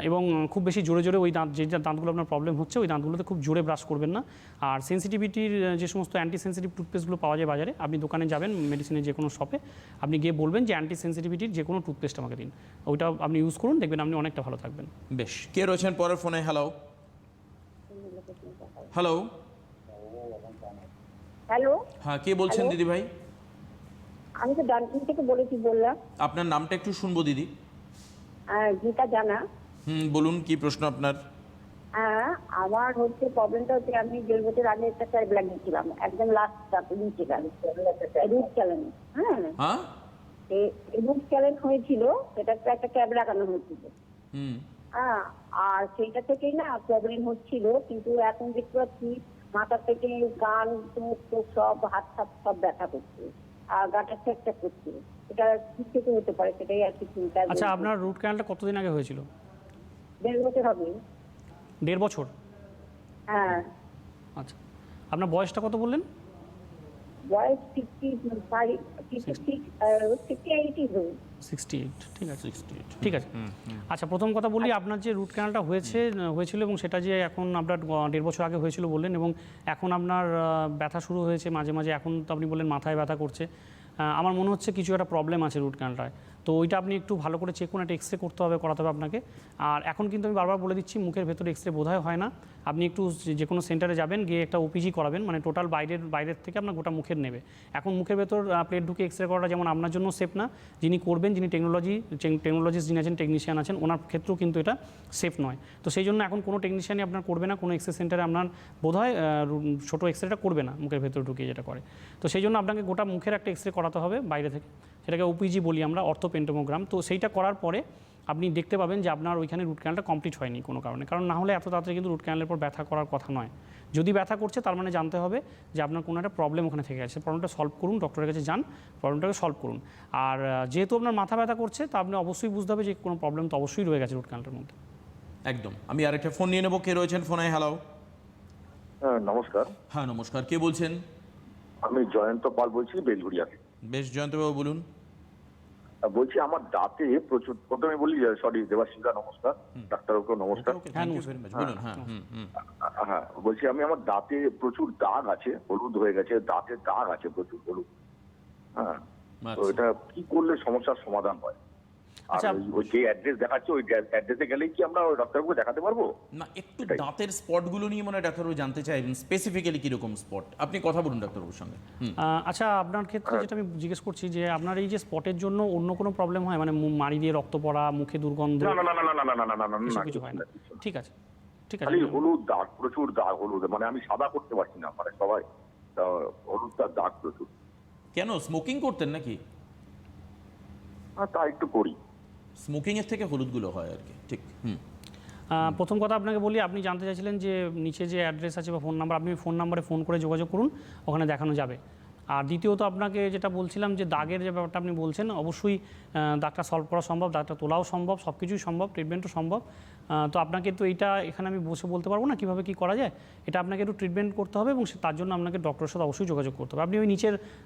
এবং খুব বেশি জোরে ওই দাঁত, যে দাঁতগুলো আপনার প্রবলেম হচ্ছে ওই দাঁতগুলোতে খুব জোরে ব্রাশ করবেন না। আর সেন্সিটিভিটির যে সমস্ত অ্যান্টি সেন্সিটিভ টুথপেস্টগুলো পাওয়া যায় বাজারে, আপনি দোকানে যাবেন, মেডিসিনের যে কোনো শপে, আপনি গিয়ে বলবেন যে অ্যান্টি সেন্সিটিভিটির যে কোনো টুথপেস্ট আমাকে দিন, ওইটা আপনি ইউজ করুন, দেখবেন আপনি অনেকটা ভালো থাকবেন। বেশ। কে রয়েছেন পরের ফোনে? হ্যালো হ্যালো হ্যালো, হ্যাঁ, কে বলছেন দিদি ভাই? আমি তো ডানকুনি থেকে বললাম। আপনার নামটা একটু শুনবো দিদি। গীতা জানা। বলুন, কি প্রশ্ন আপনার? হ্যাঁ, আমার হচ্ছে প্রবলেমটা হচ্ছে আমি 1.5 বছর আগে একটা ট্যাব লাগিয়েছিলাম, একদম লাস্ট নিচে গেল রুট চ্যালেঞ্জ। হ্যাঁ, হ্যাঁ রুট চ্যালেঞ্জ হয়েছিল, সেটা একটা ট্যাব লাগানো হয়েছিল। হুম হ্যাঁ, আর সেইটা থেকেই না প্রবলেম হচ্ছিল, কিন্তু এখন দেখতে পাচ্ছি মাথা থেকে গান চোখ সব হাত সব ব্যথা করছে আর গাটা চেক করছে। এটা কি থেকে হতে পারে সেটাই আর কি চিন্তা। আচ্ছা, আপনার রুট ক্যানালটা কতদিন আগে হয়েছিল? 1.5 বছর হবে। 1.5 বছর? হ্যাঁ। আচ্ছা, আপনার বয়সটা কত বললেন? বয়স 55, 58 হবে। 68, ঠিক আছে 68 ঠিক আছে। আচ্ছা, প্রথম কথা বলি, আপনার যে রুট ক্যানালটা হয়েছিল এবং সেটা যে এখন আপনার 1.5 বছর আগে হয়েছিল বললেন, এবং এখন আপনার ব্যথা শুরু হয়েছে মাঝে মাঝে, এখন তো আপনি বললেন মাথায় ব্যথা করছে, আমার মনে হচ্ছে কিছু একটা প্রবলেম আছে রুট ক্যানালটায়। তো ওইটা আপনি একটু ভালো করে চেক করুন, একটা এক্সরে করতে হবে, করাতে হবে আপনাকে। আর এখন কিন্তু আমি বারবার বলে দিচ্ছি, মুখের ভেতরে এক্সরে বোধহয় হয় না। আপনি একটু যে কোনো সেন্টারে যাবেন, গিয়ে একটা ওপিজি করাবেন, মানে টোটাল বাইরের থেকে আপনার গোটা মুখের নেবে। এখন মুখের ভেতর প্লেট ঢুকে এক্সরে করাটা যেমন আপনার জন্য সেফ না, যিনি করবেন, যিনি টেকনোলজিস্ট যিনি আছেন, টেকনিশিয়ান আছেন, ওনার ক্ষেত্রেও কিন্তু এটা সেফ নয়। তো সেই জন্য এখন কোনো টেকনিশিয়ানই আপনার করবে না, কোনো এক্সরে সেন্টারে আপনার বোধহয় ছোটো এক্সরেটা করবে না মুখের ভেতর ঢুকিয়ে যেটা করে। তো সেই জন্য আপনাকে গোটা মুখের একটা এক্সরে করাতে হবে বাইরে থেকে, সেটাকে ওপিজি বলি আমরা, অর্থোপেন্টোমোগ্রাম। তো সেইটা করার পরে আপনি দেখতে পাবেন যে আপনার ওইখানে রুট ক্যানালটা কমপ্লিট হয়নি কোনো কারণে, কারণ না হলে এত তাড়াতাড়ি কিন্তু রুট ক্যানালের পর ব্যথা করার কথা নয়। যদি ব্যথা করছে তার মানে জানতে হবে যে আপনার কোনো একটা প্রবলেম ওখানে থেকে গেছে, প্রবলেমটা সলভ করুন, ডক্টরের কাছে যান, প্রবলেমটাকে সলভ করুন। আর যেহেতু আপনার মাথা ব্যথা করছে, তা আপনি অবশ্যই বুঝতে হবে যে কোনো প্রবলেম তো অবশ্যই রয়ে গেছে রুট ক্যানালটার মধ্যে। একদম। আমি আরেকটা ফোন নিয়ে নেবো। কে রয়েছেন ফোনে? হ্যালো। নমস্কার, হ্যাঁ নমস্কার, কে বলছেন? আমি জয়ন্ত পাল বলছি, বেলঘুরিয়া থেকে। বেশ, জয়ন্তবাবু বলুন। বলছি আমার দাঁতে প্রচুর, প্রথমে বলি সরি দেবাশিসদা নমস্কার, ডাক্তারবাবুকে নমস্কার। Thank you very much. বলুন। হ্যাঁ হ্যাঁ, বলছি আমি আমার দাঁতে প্রচুর দাগ আছে, হলুদ হয়ে গেছে, দাঁতে দাগ আছে প্রচুর হলুদ। হ্যাঁ, তো এটা কি করলে সমস্যার সমাধান হয়? আর আচ্ছা, ওই যে অ্যাড্রেস দেখাচ্ছে ওই অ্যাড্রেসে গেলেই কি আমরা ডাক্তারবাবুকে দেখাতে পারবো? না, একটু দাঁতের স্পটগুলো নিয়ে মনে হয় ডাক্তারবাবু জানতে চাইবেন, স্পেসিফিক্যালি কীরকম স্পট। আপনি কথা বলুন ডাক্তারবাবুর সঙ্গে। আচ্ছা, আপনার ক্ষেত্রে যেটা আমি জিজ্ঞেস করছি যে আপনার এই যে স্পটের জন্য অন্য কোনো প্রবলেম হয়, মানে মাড়ি দিয়ে রক্ত পড়া, মুখে দুর্গন্ধ? না না না না না না না না না না, কিছু হয় না? ঠিক আছে ঠিক আছে। খালি হলুদ দাগ, প্রচুর দাগ হলুদ, মানে আমি সাদা করতে পারছি না, মানে সবাই হলুদটার দাগ প্রচুর। কেন, স্মোকিং করতেন নাকি? আর তা একটু করি। স্মোকিংয়ের থেকে হলুদগুলো হয় আর কি, ঠিক। প্রথম কথা আপনাকে বলি, আপনি জানতে চাইছিলেন যে নিচে যে অ্যাড্রেস আছে বা ফোন নাম্বার, আপনি ফোন নাম্বারে ফোন করে যোগাযোগ করুন, ওখানে দেখানো যাবে। আর দ্বিতীয়ত আপনাকে যেটা বলছিলাম যে দাগের যে ব্যাপারটা আপনি বলছেন, অবশ্যই দাগটা সলভ করা সম্ভব, দাগটা তোলাও সম্ভব, সব কিছুই সম্ভব, ট্রিটমেন্টও সম্ভব। তো আপনাকে তো এইটা এখানে আমি বসে বলতে পারবো না কীভাবে কী করা যায়, এটা আপনাকে একটু ট্রিটমেন্ট করতে হবে এবং তার জন্য আপনাকে ডক্টরের সাথে অবশ্যই যোগাযোগ করতে হবে। আপনি ওই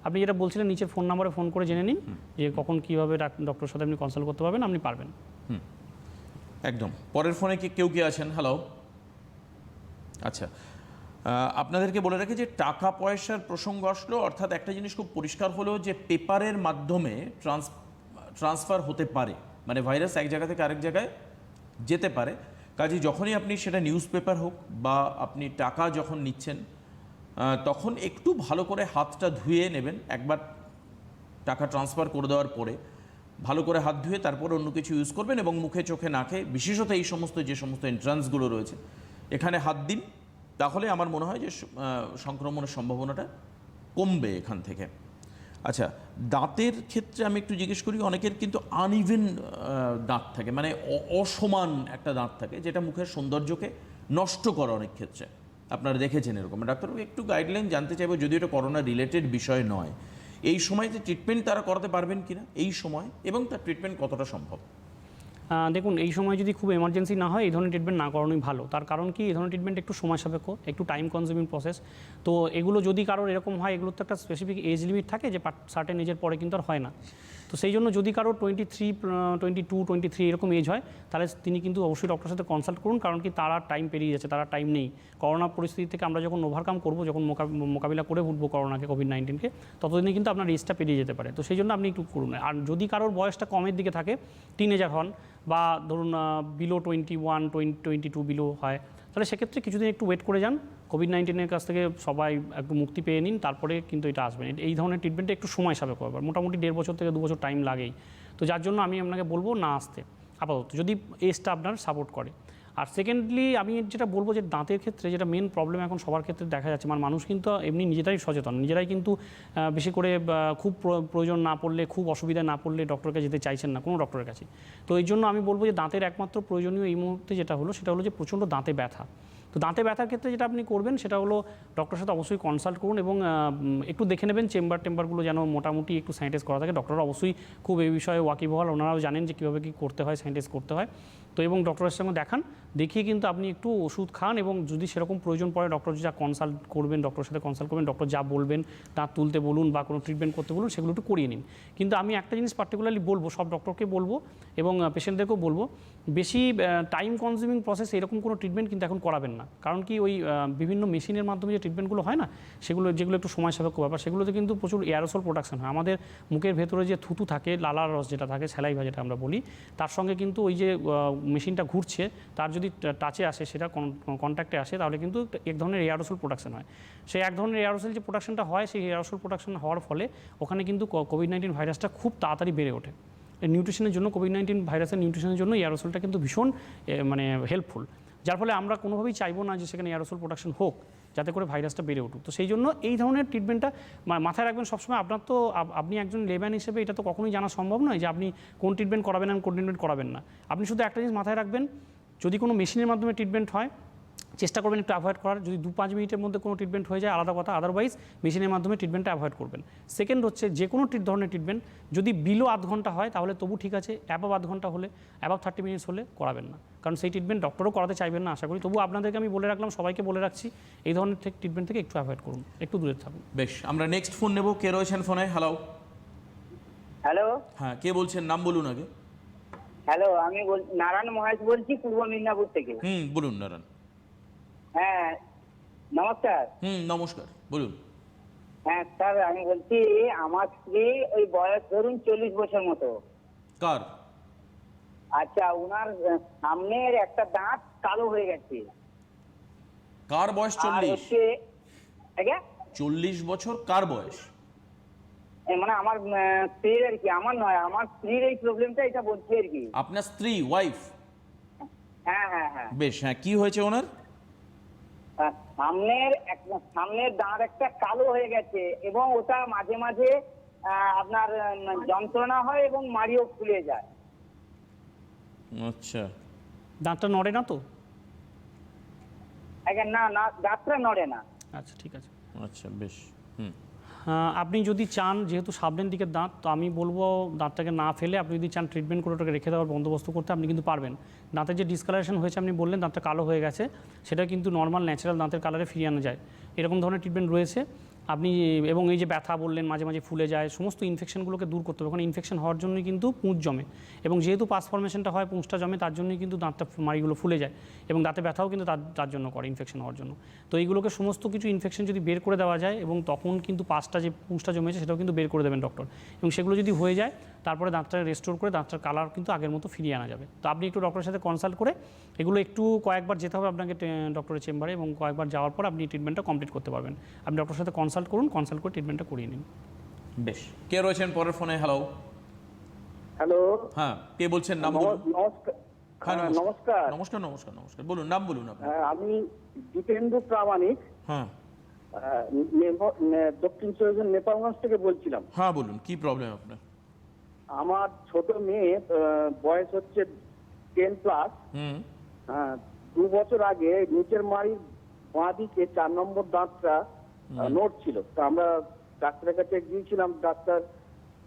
আপনি যেটা বলছিলেন নিচের ফোন নাম্বারে ফোন করে জেনে নিন যে কখন কীভাবে ডক্টরের সাথে আপনি কনসাল্ট করতে পারবেন, আপনি পারবেন। একদম। পরের ফোনে কি কেউ আছেন? হ্যালো। আচ্ছা, আপনাদেরকে বলে রাখি যে টাকা পয়সার প্রসঙ্গ আসলো, অর্থাৎ একটা জিনিস খুব পরিষ্কার হলো যে পেপারের মাধ্যমে ট্রান্সফার হতে পারে, মানে ভাইরাস এক জায়গা থেকে আরেক জায়গায় যেতে পারে। কাজে যখনই আপনি সেটা নিউজ পেপার হোক বা আপনি টাকা যখন নিচ্ছেন, তখন একটু ভালো করে হাতটা ধুয়ে নেবেন। একবার টাকা ট্রান্সফার করে দেওয়ার পরে ভালো করে হাত ধুয়ে তারপর অন্য কিছু ইউজ করবেন, এবং মুখে চোখে নাকে, বিশেষত এই যে সমস্ত এন্ট্রান্সগুলো রয়েছে এখানে হাত দিন। তাহলে আমার মনে হয় যে সংক্রমণের সম্ভাবনাটা কমবে এখান থেকে। আচ্ছা, দাঁতের ক্ষেত্রে আমি একটু জিজ্ঞেস করি, অনেকের কিন্তু আনইভেন দাঁত থাকে, মানে অসমান একটা দাঁত থাকে, যেটা মুখের সৌন্দর্যকে নষ্ট করে অনেক ক্ষেত্রে। আপনারা দেখেছেন এরকম। ডাক্তারবাবু একটু গাইডলাইন জানতে চাইবো, যদিও এটা করোনা রিলেটেড বিষয় নয়, এই সময়তে ট্রিটমেন্ট তারা করাতে পারবেন কিনা এই সময়, এবং তার ট্রিটমেন্ট কতটা সম্ভব? দেখুন, এই সময় যদি খুব এমার্জেন্সি না হয় এই ধরনের ট্রিটমেন্ট না করানোই ভালো। তার কারণ কি, এই ধরনের ট্রিটমেন্ট একটু সময় সাপেক্ষ, একটু টাইম কনজিউমিং প্রসেস। তো এগুলো যদি কারোর এরকম হয়, এগুলোর তো একটা স্পেসিফিক এজ লিমিট থাকে যে সার্টেন এজের পরে কিন্তু আর হয় না। তো সেই জন্য যদি কারোর 23, 22, 23 এরকম এজ হয়, তাহলে তিনি কিন্তু অবশ্যই ডক্টরের সাথে কনসাল্ট করুন, কারণ কি তারা টাইম পেরিয়ে যাচ্ছে, তারা টাইম নেই। করোনা পরিস্থিতি থেকে আমরা যখন ওভারকাম করবো, যখন মোকাবিলা করে উঠবো করোনাকে, কোভিড-19কে, ততদিনে কিন্তু আপনার এজটা পেরিয়ে যেতে পারে। তো সেই জন্য আপনি একটু করুন। আর যদি কারোর বয়সটা কমের দিকে থাকে, টিনেজার হন, বা ধরুন বিলো 21, 22 বিলো হয়, তাহলে সেক্ষেত্রে কিছুদিন একটু ওয়েট করে যান, কোভিড-19-এর কাছ থেকে সবাই একটু মুক্তি পেয়ে নিন, তারপরে কিন্তু এটা আসবেন। এই ধরনের ট্রিটমেন্টে একটু সময় সাপেক্ষ ব্যাপার, মোটামুটি 1.5 বছর থেকে 2 বছর টাইম লাগেই। তো যার জন্য আমি আপনাকে বলবো না আসতে আপাতত, যদি এজটা আপনার সাপোর্ট করে। আর সেকেন্ডলি আমি যেটা বলবো যে দাঁতের ক্ষেত্রে যেটা মেন প্রবলেম এখন সবার ক্ষেত্রে দেখা যাচ্ছে, মানে মানুষ কিন্তু এমনি নিজেরাই সচেতন, নিজেরাই কিন্তু বেশি করে খুব প্রয়োজন না পড়লে, খুব অসুবিধা না পড়লে ডক্টরকে যেতে চাইছেন না কোনো ডক্টরের কাছে। তো এই জন্য আমি বলবো যে দাঁতের একমাত্র প্রয়োজনীয় এই মুহূর্তে যেটা হলো সেটা হলো যে প্রচণ্ড দাঁতে ব্যথা। তো দাঁতে ব্যথার ক্ষেত্রে যেটা আপনি করবেন সেটা হলো ডক্টরের সাথে অবশ্যই কনসাল্ট করুন এবং একটু দেখে নেবেন টেম্বারগুলো যেন মোটামুটি একটু স্যানিটাইজ করা থাকে। ডক্টররা অবশ্যই খুব এই বিষয়ে ওয়াকিবহাল, ওনারাও জানেন যে কীভাবে কী করতে হয়, স্যানিটাইজ করতে হয়। তো এবং ডক্টরের সঙ্গে দেখান, দেখিয়ে কিন্তু আপনি একটু ওষুধ খান এবং যদি সেরকম প্রয়োজন পড়ে ডক্টর যা কনসাল্ট করবেন, ডক্টরের সাথে কনসাল্ট করবেন, ডক্টর যা বলবেন দাঁত তুলতে বলুন বা কোনো ট্রিটমেন্ট করতে বলুন সেগুলো একটু করিয়ে নিন। কিন্তু আমি একটা জিনিস পার্টিকুলারলি বলবো, সব ডক্টরকে বলবো এবং পেশেন্টদেরকেও বলবো, বেশি টাইম কনজিউমিং প্রসেস এরকম কোনো ট্রিটমেন্ট কিন্তু এখন করাবেন না। কারণ কি ওই বিভিন্ন মেশিনের মাধ্যমে যে ট্রিটমেন্টগুলো হয় না, যেগুলো একটু সময় সাপেক্ষ ব্যাপার, সেগুলোতে কিন্তু প্রচুর এয়ারোসল প্রোডাকশন হয়। আমাদের মুখের ভেতরে যে থুতু থাকে, লালার রস যেটা থাকে, স্যালাইভা যেটা আমরা বলি, তার সঙ্গে কিন্তু ওই যে মেশিনটা ঘুরছে তার যদি টাচে আসে, সেটা কন্ট্যাক্টে আসে, তাহলে কিন্তু এক ধরনের এয়ারোসল প্রোডাকশন হয়। সেই এক ধরনের এয়ারোসল যে প্রোডাকশনটা হয়, সেই এয়ারোসল প্রোডাকশন হওয়ার ফলে ওখানে কিন্তু কোভিড-19 ভাইরাসটা খুব তাড়াতাড়ি বেড়ে ওঠে। নিউট্রিশনের জন্য, কোভিড-19 ভাইরাসের নিউট্রিশনের জন্য এয়ারোসলটা কিন্তু ভীষণ মানে হেল্পফুল, যার ফলে আমরা কোনোভাবেই চাইবো না যে সেখানে এয়ারোসল প্রোডাকশন হোক, যাতে করে ভাইরাসটা বেড়ে উঠুক। তো সেই জন্য এই ধরনের ট্রিটমেন্টটা মাথায় রাখবেন সবসময়। আপনার তো, আপনি একজন লেম্যান হিসেবে এটা তো কখনোই জানা সম্ভব নয় যে আপনি কোন ট্রিটমেন্ট করাবেন আর কোন ট্রিটমেন্ট করাবেন না। আপনি শুধু একটা জিনিস মাথায় রাখবেন, যদি কোনো মেশিনের মাধ্যমে ট্রিটমেন্ট হয় চেষ্টা করবেন একটু অ্যাভয়েড করার। যদি 2-5 মিনিটের মধ্যে কোনো ট্রিটমেন্ট হয়ে যায় আলাদা কথা, আদারওয়াইজ মেশিনের মাধ্যমে ট্রিটমেন্টটা অ্যাভয়েড করবেন। সেকেন্ড হচ্ছে, যে কোনো ধরনের ট্রিটমেন্ট যদি বিলো আধ ঘন্টা হয় তাহলে তবু ঠিক আছে, অ্যাবাভ আধ ঘন্টা হলে, অ্যাবাভ 30 মিনিটস হলে করাবেন না, কারণ সেই ট্রিটমেন্ট ডক্টরও করাতে চাইবেন না আশা করি। তবু আপনাদেরকে আমি বলে রাখলাম, সবাইকে বলে রাখছি, এই ধরনের ট্রিটমেন্ট থেকে একটু অ্যাভয়েড করুন, একটু দূরে থাকুন। বেশ, আমরা নেক্সট ফোন নেব। কে রয়েছেন ফোনে? হ্যালো। হ্যালো। হ্যাঁ, কে বলছেন? নাম বলুন আগে। হ্যালো, আমি নারায়ণ মহেশ বলছি, পূর্ব মিদনাপুর থেকে। বলুন নারায়ণ। হ্যাঁ, নমস্কার। নমস্কার, বলুন। হ্যাঁ স্যার, আমি বলছি আমার স্ত্রী ওই বয়স ধরুন 40 বছর মতো। কার? আচ্ছা, উনার সামনের একটা দাঁত কালো হয়ে গেছে। কার বয়স 40? আচ্ছা, 40 বছর কার বয়স? মানে আমার স্ত্রীর আর কি, আমার নয়, আমার স্ত্রীর এই প্রবলেমটা, এটা বলছি আর কি। আপনার স্ত্রী, ওয়াইফ? হ্যাঁ হ্যাঁ হ্যাঁ। বেশ, হ্যাঁ, কি হয়েছে ওনার? সামনের দাঁত একটা কালো হয়ে গেছে এবং ওটা মাঝে মাঝে আপনার যন্ত্রণা হয় এবং মাড়িও ফুলে যায়। আচ্ছা, দাঁতটা নড়ে না তো? না না, দাঁতটা নড়ে না। আচ্ছা, ঠিক আছে। আচ্ছা, বেশ। আপনি যদি চান, যেহেতু সামনের দিকের দাঁত, তো আমি বলবো দাঁতটাকে না ফেলে আপনি যদি চান ট্রিটমেন্ট করে ওটাকে রেখে দেওয়ার বন্দোবস্ত করতে, আপনি কিন্তু পারবেন। দাঁতের যে ডিসকালারেশন হয়েছে আপনি বললেন, দাঁতটা কালো হয়ে গেছে, সেটা কিন্তু নর্মাল ন্যাচারাল দাঁতের কালারে ফিরিয়ে আনা যায়। এরকম ধরনের ট্রিটমেন্ট রয়েছে আপনি। এবং এই যে ব্যথা বললেন, মাঝে মাঝে ফুলে যায়, সমস্ত ইনফেকশনগুলোকে দূর করতে হবে। ওখানে ইনফেকশন হওয়ার জন্যই কিন্তু পুঁজ জমে, এবং যেহেতু পাস ফর্মেশনটা হয়, পুঁজটা জমে, তার জন্যই কিন্তু দাঁতটা মাড়িগুলো ফুলে যায়, এবং দাঁতে ব্যথাও কিন্তু তার জন্য করে, ইনফেকশন হওয়ার জন্য। তো এইগুলোকে সমস্ত কিছু ইনফেকশন যদি বের করে দেওয়া যায়, এবং তখন কিন্তু পাসটা যে পুঁজটা জমেছে সেটাও কিন্তু বের করে দেবেন ডক্টর, এবং সেগুলো যদি হয়ে যায় তারপরে দাঁতটা রেস্টোর করে দাঁতটার কালার কিন্তু আগের মতো ফিরিয়ে আনা যাবে। তো আপনি একটু ডক্টরের সাথে কনসাল্ট করে এগুলো একটু কয়েকবার যেতে হবে আপনাকে ডক্টরের চেম্বারে, এবং কয়েকবার যাওয়ার পর আপনি ট্রিটমেন্টটা কমপ্লিট করতে পারবেন। আপনি ডক্টরের সাথে কনসাল্ট করুন, কনসাল্ট করে ট্রিটমেন্টটা করিয়ে নিন। বেশ, কে রয়েছেন পরের ফোনে? হ্যালো। হ্যালো। হ্যাঁ, কে বলছেন? নাম বলুন। নমস্কার। হ্যাঁ, নমস্কার। নমস্কার। নমস্কার, নমস্কার, বলুন, নাম বলুন আপনার। আমি জিতেন্দ্র প্রামাণিক, হ্যাঁ দক্ষিণ চব্বিশ নেপালগঞ্জ থেকে বলছিলাম। হ্যাঁ, বলুন, কি প্রবলেম আপনার? আমার ছোট মেয়ে, বয়স হচ্ছে 10+। 2 বছর আগে নিচের মাড়ির বাঁ দিকে 4 নম্বর দাঁতটা নড়ছিল। তো আমরা ডাক্তারের কাছে গিয়েছিলাম, ডাক্তার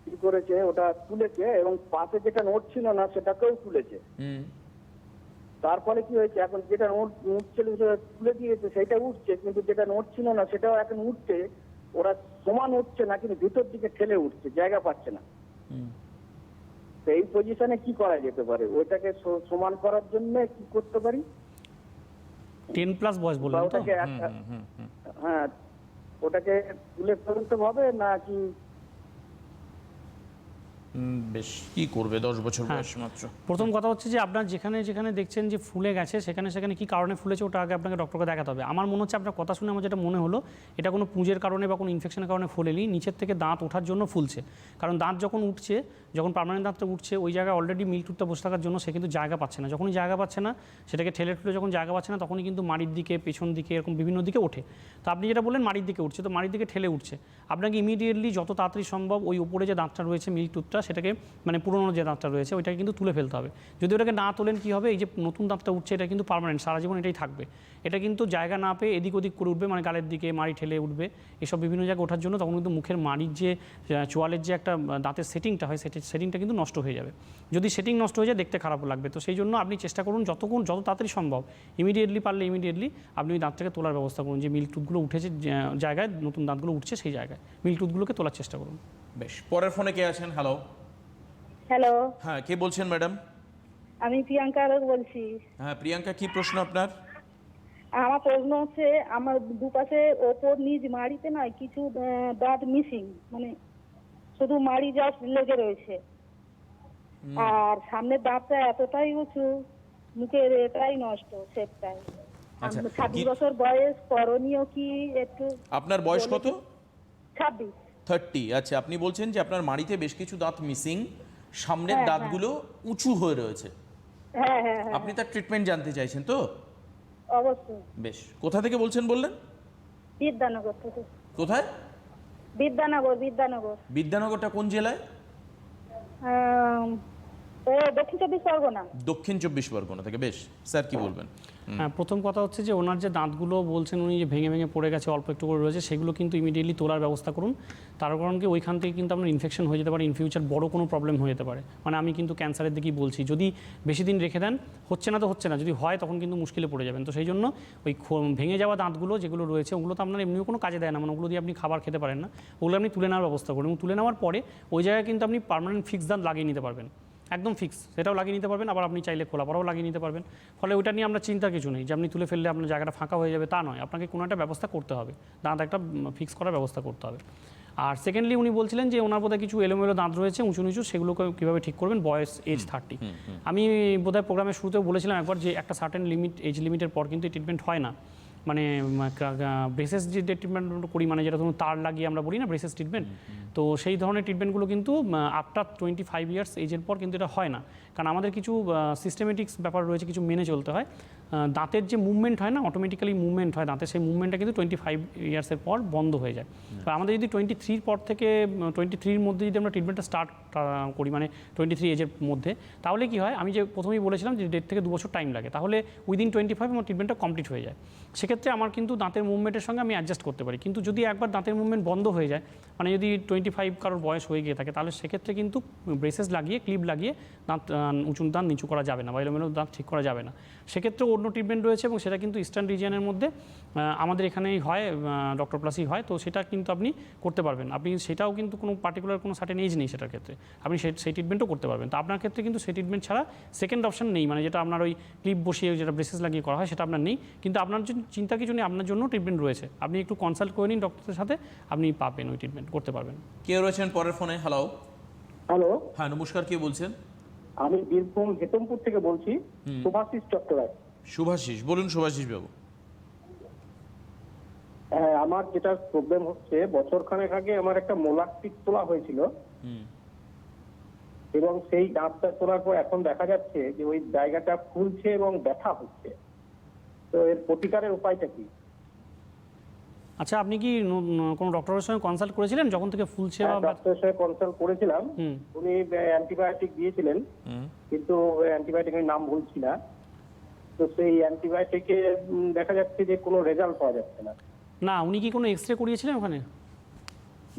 কি করেছে, ওটা তুলেছে, এবং পাশে যেটা নড়ছিল না সেটাকেও তুলেছে। তারপরে কি হয়েছে, এখন যেটা নড়ছিল সেটা তুলে দিয়েছে, সেটা উঠছে, কিন্তু যেটা নড়ছিল না সেটাও এখন উঠছে। ওরা সমান উঠছে না, কিন্তু ভিতর দিকে ঠেলে উঠছে, জায়গা পাচ্ছে না। তো এই পজিশনে কি করা যেতে পারে? ওটাকে সমান করার জন্য কি করতে পারি? 10+ বয়স বললেন তো? ওটাকে হ্যাঁ, ওটাকে তুলে ফেলতে হবে নাকি? বেশ, কি করবে 10 বছর বয়স মাত্র। প্রথম কথা হচ্ছে যে আপনার যেখানে যেখানে দেখছেন যে ফুলে গেছে সেখানে সেখানে কি কারণে ফুলেছে ওটা আগে আপনাকে ডক্টরকে দেখাতে হবে। আমার মনে হচ্ছে আপনার কথা শুনে আমার যেটা মনে হলো এটা কোনো পুঁজের কারণে বা কোনো ইনফেকশনের কারণে ফুলেনি, নিচের থেকে দাঁত ওঠার জন্য ফুলছে। কারণ দাঁত যখন উঠছে, যখন পার্মানেন্ট দাঁতটা উঠছে ওই জায়গায় অলরেডি মিল্ক টুথটা বসে থাকার জন্য সে কিন্তু জায়গা পাচ্ছে না। যখনই জায়গা পাচ্ছে না, সেটাকে ঠেলে ঠুলে যখন জায়গা পাচ্ছে না তখনই কিন্তু মাড়ির দিকে, পেছন দিকে, এরকম বিভিন্ন দিকে ওঠে। তো আপনি যেটা বললেন মাড়ির দিকে উঠছে, তো মাড়ির দিকে ঠেলে উঠছে। আপনাকে ইমিডিয়েটলি যত তাড়াতাড়ি সম্ভব ওই উপরে যে দাঁতটা রয়েছে মিল্ক টুথটা, সেটাকে মানে পুরোনো যে দাঁতটা রয়েছে ওইটাকে কিন্তু তুলে ফেলতে হবে। যদি ওটাকে না তোলেন কী হবে, এই যে নতুন দাঁতটা উঠছে এটা কিন্তু পার্মানেন্ট, সারা জীবন এটাই থাকবে। এটা কিন্তু জায়গা না পেয়ে এদিক ওদিক করে উঠবে, মানে গালের দিকে মাড়ি ঠেলে উঠবে, এসব বিভিন্ন জায়গায় ওঠার জন্য তখন কিন্তু মুখের মাড়ির যে চোয়ালের যে একটা দাঁতের সেটিংটা হয় সেটিংটা কিন্তু নষ্ট হয়ে যাবে। যদি সেটিং নষ্ট হয়ে যায় দেখতে খারাপ লাগবে। তো সেই জন্য আপনি চেষ্টা করুন যত তাড়াতাড়ি সম্ভব ইমিডিয়েটলি পারলে ইমিডিয়েটলি আপনি ওই দাঁতটাকে তোলার ব্যবস্থা করুন। যে মিল্ক টুথগুলো উঠেছে জায়গায়, নতুন দাঁতগুলো উঠছে সেই জায়গায় মিল্ক টুথগুলোকে তোলার চেষ্টা করুন। বেশ, পরের ফোনে কে আছেন? হ্যালো। হ্যালো, হ্যাঁ, কে বলছেন ম্যাডাম? আমি প্রিয়াঙ্কা আরোগ বলছি। হ্যাঁ প্রিয়াঙ্কা, কি প্রশ্ন আপনার? আমার প্রশ্ন হচ্ছে, আমার দুপাশে ওপর নিচ মাড়িতে না কিছু দাঁত মিসিং, মানে শুধু মাড়ি জাস্ট লেগে রয়েছে, আর সামনের দাঁতটা এতটাই উঁচু, মুখের এটাই নষ্ট, শেপটাই। আচ্ছা, 26 বছর বয়স, করণীয় কি একটু? আপনার বয়স কত? 26। 30। আচ্ছা, আপনি বলছেন যে আপনার মাড়িতে বেশ কিছু দাঁত মিসিং, সামনের দাঁতগুলো উঁচু হয়ে রয়েছে। হ্যাঁ হ্যাঁ হ্যাঁ, আপনি তার ট্রিটমেন্ট জানতে চাইছেন তো? অবশ্যই। বেশ, কোথা থেকে বলছেন বললেন? বিদ্যানগর থেকে। কোথায়? বিদ্যানগর। বিদ্যানগরটা কোন জেলায়? ও দক্ষিণ 24 পরগনা। দক্ষিণ 24 পরগনা থেকে। বেশ, স্যার কি বলবেন? হ্যাঁ, প্রথম কথা হচ্ছে যে ওনার যে দাঁতগুলো বলছেন উনি যে ভেঙে ভেঙে পড়ে গেছে, অল্প একটু করে রয়েছে, সেগুলো কিন্তু ইমিডিয়েটলি তোলার ব্যবস্থা করুন। তার কারণ কি ওইখান থেকে কিন্তু আপনার ইনফেকশন হয়ে যেতে পারে, ইন ফিউচার বড় কোনো প্রবলেম হয়ে যেতে পারে। মানে আমি কিন্তু ক্যান্সারের দিকেই বলছি, যদি বেশি দিন রেখে দেন হচ্ছে না তো হচ্ছে না, যদি হয় তখন কিন্তু মুশকিলে পড়ে যাবেন। তো সেই জন্য ওই ভেঙে যাওয়া দাঁতগুলো যেগুলো রয়েছে ওগুলো তো আপনার এমনিও কোনো কাজে দেয় না, মানে ওগুলো দিয়ে আপনি খাবার খেতে পারেন না, ওগুলো আপনি তুলে নেওয়ার ব্যবস্থা করুন। এবং তুলে নেওয়ার পরে ওই জায়গায় কিন্তু আপনি পার্মানেন্ট ফিক্স দাঁত লাগিয়ে নিতে পারবেন, একদম ফিক্স, সেটাও লাগিয়ে নিতে পারবেন। আবার আপনি চাইলে খোলা পরাও লাগিয়ে নিতে পারবেন। ফলে ওইটা নিয়ে আমরা চিন্তার কিছু নেই যে আপনি তুলে ফেললে আপনার জায়গাটা ফাঁকা হয়ে যাবে, তা নয়। আপনাকে কোনো একটা ব্যবস্থা করতে হবে, দাঁত একটা ফিক্স করার ব্যবস্থা করতে হবে। আর সেকেন্ডলি উনি বলছিলেন যে ওনার বোধহয় কিছু এলোমেলো দাঁত রয়েছে উঁচু নিচু, সেগুলোকে কীভাবে ঠিক করবেন, বয়স এজ 30। আমি বোধহয় প্রোগ্রামের শুরুতেও বলেছিলাম একবার যে একটা সার্টেন এজ লিমিটের পর কিন্তু ট্রিটমেন্ট হয় না। মানে ব্রেসেস যে ট্রিটমেন্ট করি, মানে যেটা ধরুন তার লাগিয়ে আমরা বলি না ব্রেসেস ট্রিটমেন্ট, তো সেই ধরনের ট্রিটমেন্টগুলো কিন্তু আফটার 25 ইয়ার্স এজের পর কিন্তু এটা হয় না। কারণ আমাদের কিছু সিস্টেমেটিক্স ব্যাপার রয়েছে, কিছু মেনে চলতে হয়। দাঁতের যে মুভমেন্ট হয় না, অটোমেটিক্যালি মুভমেন্ট হয় দাঁতের, সেই মুভমেন্টটা কিন্তু 25 ইয়ার্সের পর বন্ধ হয়ে যায়। তো আমাদের যদি 23 পর থেকে 23-র মধ্যে যদি আমরা ট্রিটমেন্টটা স্টার্ট করি, মানে 23 এজের মধ্যে, তাহলে কি হয়, আমি যে প্রথমেই বলেছিলাম যে 1.5 থেকে 2 বছর টাইম লাগে, তাহলে উইদিন 25 আমার ট্রিটমেন্টটা কমপ্লিট হয়ে যায়। সেক্ষেত্রে আমার কিন্তু দাঁতের মুভমেন্টের সঙ্গে আমি অ্যাডজাস্ট করতে পারি। কিন্তু যদি একবার দাঁতের মুভমেন্ট বন্ধ হয়ে যায়, মানে যদি 25 কারোর বয়স হয়ে গিয়ে থাকে, তাহলে সেক্ষেত্রে কিন্তু ব্রেসেস লাগিয়ে, ক্লিপ লাগিয়ে দাঁত উঁচু দাঁত নিচু করা যাবে না, বা এলোমেলো দাঁত ঠিক করা যাবে না। সেক্ষেত্রে অন্য ট্রিটমেন্ট রয়েছে, এবং সেটা কিন্তু ইস্টার্ন রিজিয়নের মধ্যে আমাদের এখানেই হয়, ডক্টর প্লাসই হয়। তো সেটা কিন্তু আপনি করতে পারবেন। আপনি সেটাও কিন্তু কোনো পার্টিকুলার কোনো সার্টেন এজ নেই সেটার ক্ষেত্রে, আপনি সেই ট্রিটমেন্টও করতে পারবেন। তো আপনার ক্ষেত্রে কিন্তু সেই ট্রিটমেন্ট ছাড়া সেকেন্ড অপশন নেই, মানে যেটা আপনার ওই ক্লিপ বসিয়ে যেটা ব্রেসেস লাগিয়ে করা হয় সেটা আপনার নেই। কিন্তু আপনার চিন্তা কিছু নেই, আপনার জন্য ট্রিটমেন্ট রয়েছে। আপনি একটু কনসাল্ট করে নিন ডক্টরের সাথে, আপনি পাবেন ওই ট্রিটমেন্ট করতে পারবেন। কে রয়েছেন পরের ফোনে? হ্যালো। হ্যালো, হ্যাঁ নমস্কার, কে বলছেন? আমি বীরভূম হেতমপুর থেকে বলছি, শুভাশিস চট্টরায়। শুভাশিস, বলুন শুভাশিস বাবু। হ্যাঁ, আমার যেটা প্রবলেম হচ্ছে, বছর খানেক আগে আমার একটা মোলার টিপ তোলা হয়েছিল, এবং সেই দাঁতটা তোলার পর এখন দেখা যাচ্ছে যে ওই জায়গাটা ফুলছে এবং ব্যথা হচ্ছে। তো এর প্রতিকারের উপায়টা কি? আচ্ছা, আপনি কি কোনো ডক্টরের সঙ্গে কনসাল্ট করেছিলেন যখন থেকে ফুলছে? বা ডক্টরের সঙ্গে কনসাল্ট করেছিলাম, উনি অ্যান্টিবায়োটিক দিয়েছিলেন, কিন্তু অ্যান্টিবায়োটিকের নাম বলছি না। তো সেই অ্যান্টিবায়োটিকে দেখা যাচ্ছে যে কোনো রেজাল্ট পাওয়া যাচ্ছে না। না, উনি কি কোনো এক্স রে করিয়েছিলেন ওখানে?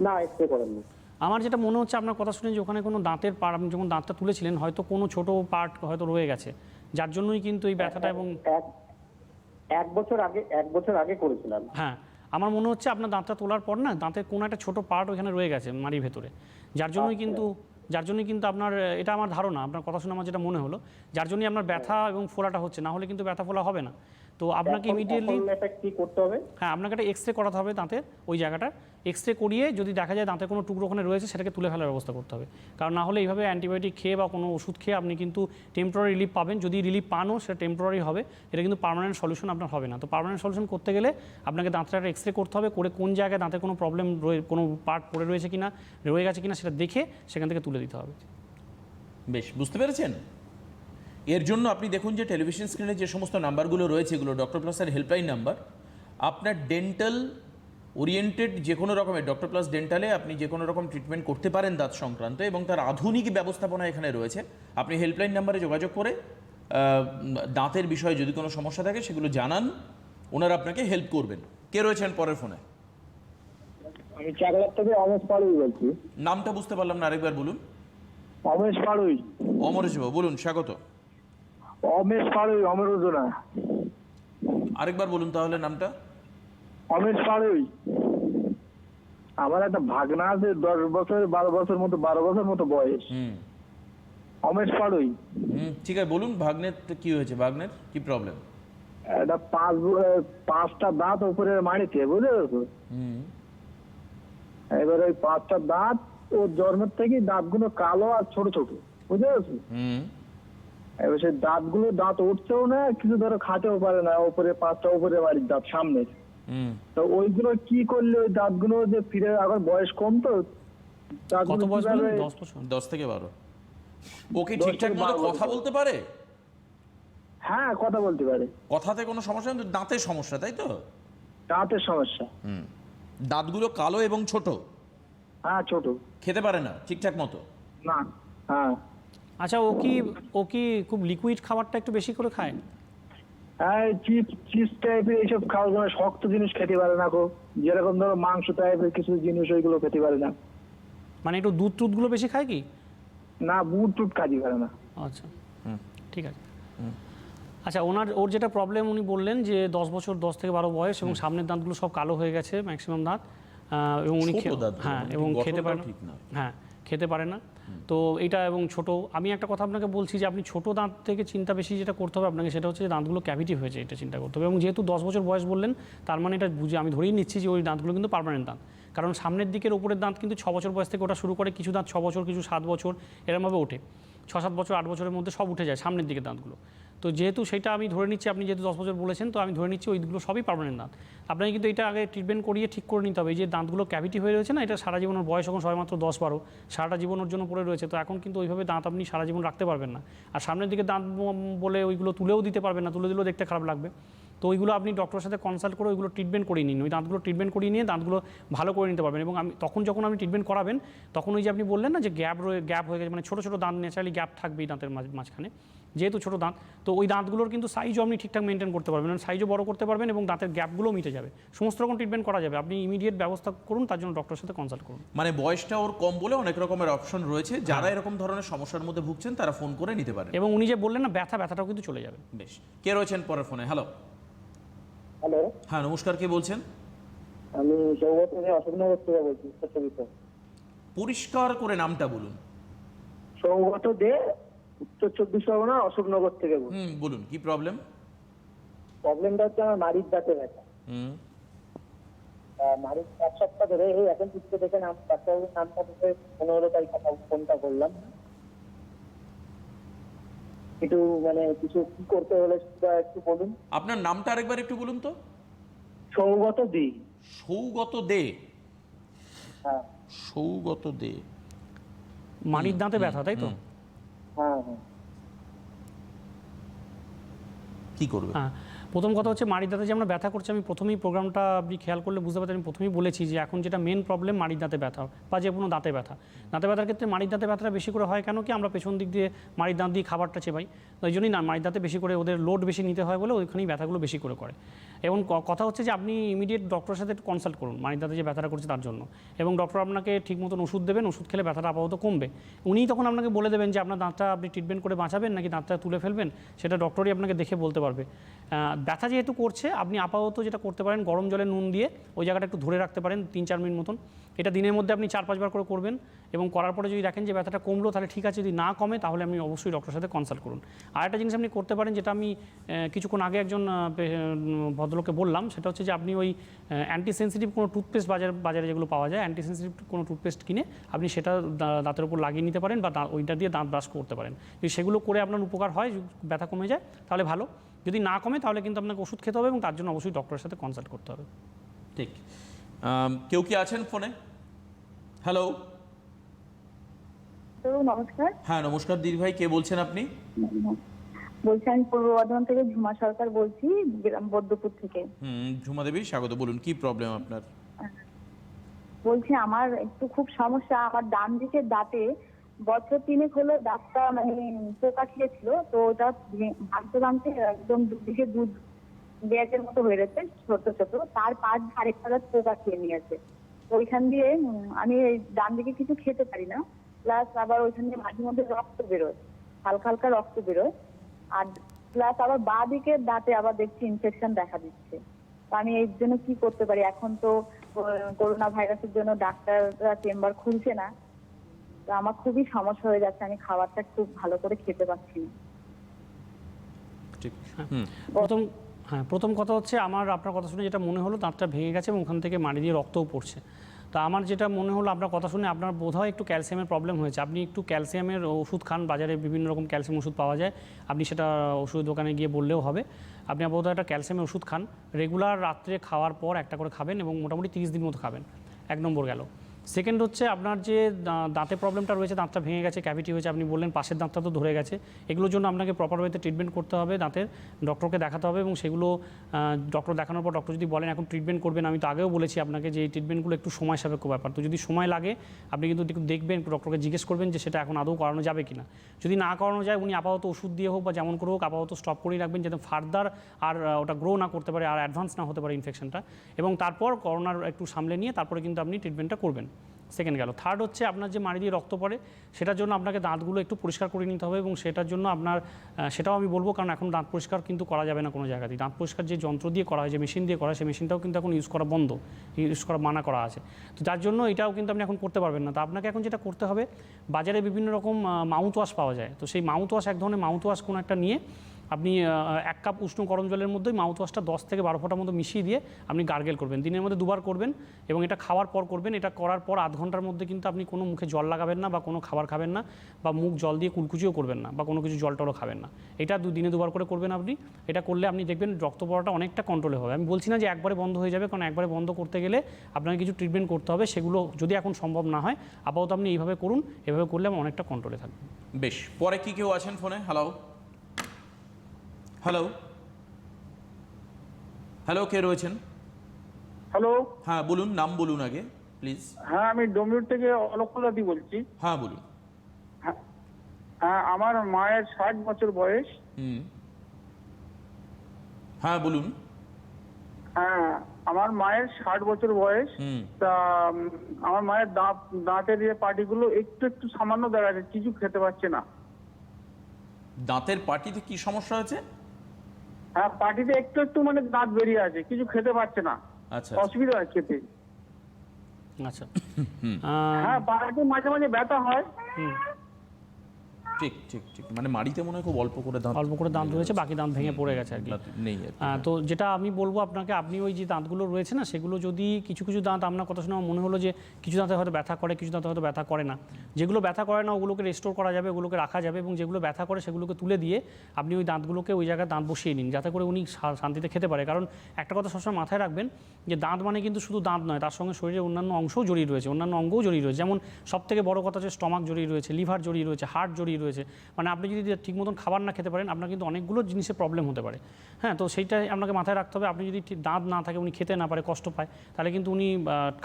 না, এক্সরে করেননি। আমার যেটা মনে হচ্ছে আপনার কথা শুনে যে ওখানে কোনো দাঁতের পার্ট, আপনি যখন দাঁতটা তুলেছিলেন হয়তো কোনো ছোট পার্ট হয়তো রয়ে গেছে, যার জন্যই কিন্তু এই ব্যথাটা। এবং এক বছর আগে করেছিলাম। হ্যাঁ, আমার মনে হচ্ছে আপনার দাঁতটা তোলার পর না দাঁতের কোনো একটা ছোট পার্ট ওখানে রয়ে গেছে মাড়ির ভেতরে, যার জন্যই কিন্তু আপনার, এটা আমার ধারণা, আপনার কথা শুনে আমার যেটা মনে হলো, যার জন্যই আপনার ব্যথা এবং ফোলাটা হচ্ছে, না হলে কিন্তু ব্যথা ফোলা হবে না। তো আপনাকে ইমিডিয়েটলি এটা কি করতে হবে? হ্যাঁ, আপনাকে একটা এক্স রে করাতে হবে দাঁতের ওই জায়গাটা। এক্স রে করিয়ে যদি দেখা যায় দাঁতে কোনো টুকরো ওখানে রয়েছে সেটাকে তুলে ফেলার ব্যবস্থা করতে হবে। কারণ না হলে এইভাবে অ্যান্টিবায়োটিক খেয়ে বা কোনো ওষুধ খেয়ে আপনি কিন্তু টেম্পোরারি রিলিফ পাবেন। যদি রিলিফ পানও সেটা টেম্পোরারি হবে, এটা কিন্তু পার্মানেন্ট সলিউশন আপনার হবে না। তো পার্মানেন্ট সলিউশন করতে গেলে আপনাকে দাঁতটা একটা এক্স রে করতে হবে, করে কোন জায়গায় দাঁতে কোনো প্রবলেম কোনো পার্ট পড়ে রয়েছে কিনা, রয়ে গেছে কিনা সেটা দেখে সেখান থেকে তুলে দিতে হবে। বেশ, বুঝতে পেরেছেন? এর জন্য আপনি দেখুন যে টেলিভিশন স্ক্রিনে যে সমস্ত নাম্বারগুলো রয়েছে এগুলো ডক্টর প্লাসের হেল্পলাইন নাম্বার। আপনার ডেন্টাল ওরিয়েন্টেড যে কোনো রকমের ডক্টর প্লাস ডেন্টালে আপনি যে কোনো রকম ট্রিটমেন্ট করতে পারেন দাঁত সংক্রান্ত, এবং তার আধুনিক ব্যবস্থাপনা এখানে রয়েছে। আপনি হেল্পলাইন নাম্বারে যোগাযোগ করে দাঁতের বিষয়ে যদি কোনো সমস্যা থাকে সেগুলো জানান, ওনারা আপনাকে হেল্প করবেন। কে রয়েছেন পরের ফোনে? আমি চাকলার থেকে অমেশ পাড়ুই বলছি। নামটা বুঝতে পারলাম না, আরেকবার বলুন। অমেশ পাড়ুই। অমরেশবাবু বলুন, স্বাগত। অমেশ পাড়ুই, অমরুদনা। আরেকবার বলুন তাহলে নামটা। অমেশ পাড়ুই। আমার একটা ভাগনা আছে 10 বছর 12 বছর মতো বয়স। অমেশ পাড়ুই। ঠিক আছে, বলুন ভাগ্নের কি হয়েছে, ভাগ্নের কি প্রবলেম? এটা 5টা দাঁত উপরে মাড়িতে, বুঝতে পেরেছো? এবার ওই 5টা দাঁত ওর জন্মের থেকেই দাঁতগুলো কালো আর ছোট ছোট, বুঝতে পেরেছো? এবার সেই দাঁত উঠছেও না, কিছু ধরো খাতেও পারে না। উপরে 5টা উপরে বাড়ির দাঁত সামনের। তো ওইগুলো কি করলে ওই দাঁতগুলো যে ফিরে, এখন বয়স কম তো, কত বয়স বললেন? 10 বছর? 10 থেকে 12। ওকে ঠিকঠাক মতো কথা বলতে পারে? হ্যাঁ, কথা বলতে পারে। কথাতে কোনো সমস্যা নেই, কিন্তু দাঁতের সমস্যা, তাই তো? দাঁতের সমস্যা। দাঁতগুলো কালো এবং ছোট। হ্যাঁ, ছোট। খেতে পারে না ঠিকঠাক মতো? না। হ্যাঁ। আচ্ছা, ও কি খুব লিকুইড খাবারটা একটু বেশি করে খায়? হ্যাঁ, চিজ টাইপের এইসব খাওয়া যায়, শক্ত জিনিস খেতে পারে না। যেরকম ধরো মাংস টাইপের কিছু জিনিস ওইগুলো খেতে পারে না। মানে একটু দুধ টুধগুলো বেশি খায় কি? না, বুট টুট কাজই করে না। আচ্ছা, ঠিক আছে। আচ্ছা, ওর যেটা প্রবলেম উনি বললেন যে 10 বছর 10 থেকে 12 বয়স এবং সামনের দাঁতগুলো সব কালো হয়ে গেছে ম্যাক্সিমাম দাঁত, এবং উনি হ্যাঁ এবং খেতে পারে না। হ্যাঁ, খেতে পারে না। তো এটা এবং ছোট, আমি একটা কথা আপনাকে বলছি যে আপনি ছোট দাঁত থেকে চিন্তা বেশি যেটা করতে হবে আপনাকে সেটা হচ্ছে যে দাঁতগুলো ক্যাভিটি হয়েছে, এটা চিন্তা করতে হবে। এবং যেহেতু 10 বছর বয়স বললেন, তার মানে এটা বুঝে আমি ধরেই নিচ্ছি যে ওই দাঁতগুলো কিন্তু পার্মানেন্ট দাঁত। কারণ সামনের দিকের ওপরের দাঁত কিন্তু 6 বছর বয়স থেকে ওটা শুরু করে, কিছু দাঁত 6 বছর, কিছু 7 বছর, এরমভাবে ওঠে। 6-7 বছর 8 বছরের মধ্যে সব উঠে যায় সামনের দিকের দাঁতগুলো। তো যেহেতু সেটা আমি ধরে নিচ্ছি, আপনি যেহেতু 10 বছর বলেছেন, তো আমি ধরে নিচ্ছি ওইগুলো সবই পার্মানেন্ট দাঁত। আপনাকে কিন্তু এটা আগে ট্রিটমেন্ট করিয়ে ঠিক করে নিতে হবে। এই যে দাঁতগুলো ক্যাভিটি হয়ে রয়েছে না, এটা সারা জীবনের বয়স এখন সবেমাত্র 10-12, সারাটা জীবনের জন্য পড়ে রয়েছে। তো এখন কিন্তু ওইভাবে দাঁত আপনি সারা জীবন রাখতে পারবেন না। আর সামনের দিকে দাঁত বলে ওইগুলো তুলেও দিতে পারবেন না, তুলে দিলেও দেখতে খারাপ লাগবে। তো ওইগুলো আপনি ডক্টরের সাথে কনসাল্ট করে ওইগুলো ট্রিটমেন্ট করিয়ে নিন, ওই দাঁতগুলো ট্রিটমেন্ট করিয়ে নিয়ে দাঁতগুলো ভালো করে নিতে পারবেন। এবং আমি যখন আপনি ট্রিটমেন্ট করাবেন তখন ওই যে আপনি বললেন না যে গ্যাপ হয়ে গেছে, মানে ছোটো ছোটো দাঁত ন্যাচারালি গ্যাপ থাকবেই দাঁতের মাঝখানে, যেহেতু ছোটো দাঁত, তো ওই দাঁতগুলোর কিন্তু সাইজও আপনি ঠিকঠাক মেনটেন করতে পারবেন, সাইজও বড় করতে পারবেন এবং দাঁতের গ্যাপগুলোও মিটে যাবে। সমস্ত রকম ট্রিটমেন্ট করা যাবে। আপনি ইমিডিয়েট ব্যবস্থা করুন, তার জন্য ডক্টরের সাথে কনসাল্ট করুন। মানে বয়সটা ওর কম বলে অনেক রকমের অপশন রয়েছে, যারা এরকম ধরনের সমস্যার মধ্যে ভুগছেন তারা ফোন করে নিতে পারেন। এবং উনি যে বললেন না ব্যথাটাও কিন্তু চলে যাবে। বেশ, কে রয়েছেন পরের ফোনে? হ্যালো। হ্যালো। হ্যাঁ, নমস্কার, কে বলছেন? আমি সৌগত থেকে অশোকনগর থেকে বলছি। পরিষ্কার করে নামটা বলুন। সৌগত দে, উত্তর 24 পরগনা, অশোকনগর থেকে বলছি। বলুন কি প্রবলেম? প্রবলেমটা হচ্ছে আমার মাড়ির দাঁতে ব্যথা। মাড়ির 1 সপ্তাহ ধরে, এই এখন কিছু দেখে ডাক্তারবাবুর নামটা থেকে 15 তারিখ ফোনটা করলাম। একটু মানে কিছু কি করতে হলে সেটা একটু বলুন। আপনার নামটা আরেকবার একটু বলুন তো। সৌগত দে। সৌগত দে। হ্যাঁ। সৌগত দে। মাড়ির দাঁতে ব্যথা, তাই তো? হ্যাঁ হ্যাঁ। কি করবে? হ্যাঁ, প্রথম কথা হচ্ছে মাড়ির দাঁতে যে আমরা ব্যথা করছি, আমি প্রথমেই প্রোগ্রামটা আপনি খেয়াল করলে বুঝতে পারছেন, আমি প্রথমেই বলেছি যে এখন যেটা মেন প্রবলেম মাড়ির দাঁতে ব্যথা বা যে কোনো দাঁতে ব্যথা। দাঁতে ব্যথার ক্ষেত্রে মাড়ির দাঁতে ব্যথাটা বেশি করে হয় কেন কি, আমরা পেছন দিক দিয়ে মাড়ির দাঁত দিয়ে খাবারটা চেপাই, ওই জন্যই না মাড়ির দাঁতে বেশি করে ওদের লোড বেশি নিতে হয় বলে ওইখানেই ব্যথাগুলো বেশি করে। এবং কথা হচ্ছে যে আপনি ইমিডিয়েট ডক্টরের সাথে একটু কনসাল্ট করুন মাড়ির দাঁতে যে ব্যথাটা করছে তার জন্য, এবং ডক্টর আপনাকে ঠিক মতন ওষুধ দেবেন, ওষুধ খেলে ব্যথাটা আপাতত কমবে। উনিই তখন আপনাকে বলে দেবেন যে আপনার দাঁতটা আপনি ট্রিটমেন্ট করে বাঁচাবেন নাকি দাঁতটা তুলে ফেলবেন, সেটা ডক্টরই আপনাকে দেখে বলতে পারবে। ব্যথা যেহেতু করছে, আপনি আপাতত যেটা করতে পারেন, গরম জলে নুন দিয়ে ওই জায়গাটা একটু ধরে রাখতে পারেন 3-4 মিনিট মতন। এটা দিনের মধ্যে আপনি 4-5 বার করে করবেন, এবং করার পরে যদি দেখেন যে ব্যথাটা কমলো তাহলে ঠিক আছে, যদি না কমে তাহলে আপনি অবশ্যই ডক্টরের সাথে কনসাল্ট করুন। আর একটা জিনিস আপনি করতে পারেন, যেটা আমি কিছুক্ষণ আগে একজন ভদ্রলোককে বললাম, সেটা হচ্ছে যে আপনি ওই অ্যান্টি সেন্সিটিভ কোনো টুথপেস্ট বাজারে যেগুলো পাওয়া যায়, অ্যান্টি সেন্সিটিভ কোনো টুথপেস্ট কিনে আপনি সেটা দাঁতের উপর লাগিয়ে নিতে পারেন, বা ওইটা দিয়ে দাঁত ব্রাশ করতে পারেন। যদি সেগুলো করে আপনার উপকার হয়, ব্যথা কমে যায়, তাহলে ভালো। যদি না কমে তাহলে কিন্তু আপনাকে ওষুধ খেতে হবে, এবং তার জন্য অবশ্যই ডক্টরের সাথে কনসাল্ট করতে হবে। ঠিক। কেউ কি আছেন ফোনে? হ্যালো। তো নমস্কার, হ্যাঁ নমস্কার দিদি ভাই, কে বলছেন আপনি? বলছি আমি পূর্ব বর্ধমান থেকে ঝুমা সরকার বলছি, গ্রাম বদ্যপুর থেকে। ঝুমা দেবী স্বাগত, বলুন কি প্রবলেম আপনার? বলছি আমার একটু খুব সমস্যা, আমার ডান দিকের দাঁতে বছর 3 হলো দাঁতটা মানে পোকা খেয়েছিল, তো ওটা ভাঙতে ভাঙতে একদম দুদিকে দুধ ব্যাগের মতো হয়ে গেছে, ছোট ছোট, তার পাশ আরেকটা দাঁত পোকা খেয়ে নিয়েছে। তো ওইখান দিয়ে আমি এই ডান দিকে কিছু খেতে পারি না, প্লাস আবার ওইখান দিয়ে মাঝে মধ্যে রক্ত বেরোয়, হালকা হালকা রক্ত বেরোয়, আর প্লাস আবার বাঁ দিকের দাঁতে আবার দেখছি ইনফেকশন দেখা দিচ্ছে। তো আমি এর জন্য কি করতে পারি? এখন তো করোনা ভাইরাসের জন্য ডাক্তাররা চেম্বার খুলছে না, তো আমার খুবই সমস্যা হয়ে যাচ্ছে, আমি খাবারটা খুব ভালো করে খেতে পারছি না। ঠিক। প্রথম কথা হচ্ছে, আপনার কথা শুনে যেটা মনে হলো দাঁতটা ভেঙে গেছে এবং ওখান থেকে মাড়ি দিয়ে রক্তও পড়ছে। তো আমার যেটা মনে হলো আপনার কথা শুনে, আপনার বোধহয় একটু ক্যালসিয়ামের প্রবলেম হয়েছে। আপনি একটু ক্যালসিয়ামের ওষুধ খান, বাজারে বিভিন্ন রকম ক্যালসিয়াম ওষুধ পাওয়া যায়, আপনি সেটা ওষুধ দোকানে গিয়ে বললেও হবে। আপনি বোধহয় একটা ক্যালসিয়ামের ওষুধ খান, রেগুলার রাত্রে খাওয়ার পর একটা করে খাবেন, এবং মোটামুটি 30 দিন মতো খাবেন। 1 নম্বর গেল। সেকেন্ড হচ্ছে, আপনার যে দাঁতের প্রবলেমটা রয়েছে, দাঁতটা ভেঙে গেছে, ক্যাভিটি হয়েছে, আপনি বললেন পাশের দাঁতটা তো ধরে গেছে, এগুলোর জন্য আপনাকে প্রপার ওয়েতে ট্রিটমেন্ট করতে হবে, দাঁতের ডক্টরকে দেখাতে হবে, এবং সেগুলো ডক্টর দেখানোর পর ডক্টর যদি বলেন এখন ট্রিটমেন্ট করবেন, আমি তো আগেও বলেছি আপনাকে যে এই ট্রিটমেন্টগুলো একটু সময় সাপেক্ষ ব্যাপার। তো যদি সময় লাগে আপনি কিন্তু একটু দেখবেন, ডক্টরকে জিজ্ঞেস করবেন যে সেটা এখন আদৌ করানো যাবে কিনা। যদি না করানো যায়, উনি আপাতত ওষুধ দিয়ে হোক বা যেমন করে হোক আপাতত স্টপ করেই রাখবেন, যাতে ফার্দার আর ওটা গ্রো না করতে পারে, আর অ্যাডভান্স না হতে পারে ইনফেকশনটা, এবং তারপর করোনার একটু সামলে নিয়ে তারপরে কিন্তু আপনি ট্রিটমেন্টটা করবেন। সেকেন্ড গেল। থার্ড হচ্ছে, আপনার যে মাড়ি দিয়ে রক্ত পড়ে, সেটার জন্য আপনাকে দাঁতগুলো একটু পরিষ্কার করে নিতে হবে, এবং সেটার জন্য আপনার সেটাও আমি বলবো, কারণ এখন দাঁত পরিষ্কার কিন্তু করা যাবে না কোনো জায়গাতেই। দাঁত পরিষ্কার যে যন্ত্র দিয়ে করা হয়, যে মেশিন দিয়ে করা হয়, সেই মেশিনটাও কিন্তু এখন ইউজ করা বন্ধ, ইউজ করা মানা করা আছে। তো যার জন্য এটাও কিন্তু আপনি এখন করতে পারবেন না। তো আপনাকে এখন যেটা করতে হবে, বাজারে বিভিন্ন রকম মাউথ ওয়াশ পাওয়া যায়, তো সেই মাউথ ওয়াশ, এক ধরনের মাউথ ওয়াশ কোনো একটা নিয়ে আপনি 1 কাপ উষ্ণ গরম জলের মধ্যে মাউথ ওয়াশটা 10 থেকে 12 ফোঁটার মতো মিশিয়ে দিয়ে আপনি গার্গেল করবেন, দিনের মধ্যে 2 বার করবেন, এবং এটা খাওয়ার পর করবেন। এটা করার পর 1/2 ঘন্টার মধ্যে কিন্তু আপনি কোনো মুখে জল লাগাবেন না, বা কোনো খাবার খাবেন না, বা মুখ জল দিয়ে কুলকুচিও করবেন না, বা কোনো কিছু জল টলও খাবেন না। এটা দিনে 2 বার করে করবেন আপনি। এটা করলে আপনি দেখবেন রক্ত পড়াটা অনেকটা কন্ট্রোলে হবে। আমি বলছি না যে একবারে বন্ধ হয়ে যাবে, কারণ একবারে বন্ধ করতে গেলে আপনাকে কিছু ট্রিটমেন্ট করতে হবে, সেগুলো যদি এখন সম্ভব না হয় আপাতত আপনি এইভাবে করুন, এভাবে করলে আমি অনেকটা কন্ট্রোলে থাকবে। বেশ, পরে কি কেউ আছেন ফোনে? হ্যালো হ্যালো হ্যালো, কে রয়েছেন? হ্যালো। হ্যাঁ বলুন, নাম বলুন আগে প্লিজ। হ্যাঁ, আমি ডোমজুর থেকে অলক্ষদাদি বলছি। হ্যাঁ বলুন। হ্যাঁ, আমার মায়ের 60 বছর বয়স। হ্যাঁ বলুন। হ্যাঁ, আমার মায়ের 60 বছর বয়স। তা আমার মায়ের দাঁতের যে পাটিগুলো একটু একটু সামান্য দেখা যাচ্ছে, কিছু খেতে পারছে না। দাঁতের পাটিতে কি সমস্যা হয়েছে? হ্যাঁ, পাটিতে একটু একটু মানে দাঁত বেরিয়ে আছে, কিছু খেতে পারছে না। আচ্ছা, অসুবিধা হয় খেতে। আচ্ছা। হ্যাঁ, পাটিতে মাঝে মাঝে ব্যথা হয়। ঠিক ঠিক ঠিক, মানে মাড়িতে মনে হয় খুব অল্প করে দাঁত রয়েছে, বাকি দাঁত ভেঙে পড়ে গেছে আর কি। নেই। তো যেটা আমি বলবো আপনাকে, আপনি ওই যে দাঁতগুলো রয়েছে না, সেগুলো যদি কিছু কিছু দাঁত, আপনার কথা শুনে আমার মনে হলো যে কিছু দাঁতে হয়তো ব্যথা করে, কিছু দাঁতে হয়তো ব্যথা করে না। যেগুলো ব্যথা করে না ওগুলোকে রেস্টোর করা যাবে, ওগুলোকে রাখা যাবে, এবং যেগুলো ব্যথা করে সেগুলোকে তুলে দিয়ে আপনি ওই দাঁতগুলোকে ওই জায়গায় দাঁত বসিয়ে নিন, যাতে করে উনি শান্তিতে খেতে পারে। কারণ একটা কথা সবসময় মাথায় রাখবেন যে দাঁত মানে কিন্তু শুধু দাঁত নয়, তার সঙ্গে শরীরের অন্যান্য অংশও জড়িয়ে রয়েছে, অন্যান্য অঙ্গও জড়িয়ে রয়েছে। যেমন সবথেকে বড় কথা হচ্ছে স্টমাক জড়িয়ে রয়েছে, লিভার জড়িয়ে রয়েছে, হার্ট জড়িয়ে রয়েছে। মানে আপনি যদি ঠিক মতন খাবার না খেতে পারেন, আপনার কিন্তু অনেকগুলো জিনিসের প্রবলেম হতে পারে। হ্যাঁ, তো সেইটাই আপনাকে মাথায় রাখতে হবে। আপনি যদি দাঁত না থাকে, উনি খেতে না পারে, কষ্ট পায়, তাহলে কিন্তু উনি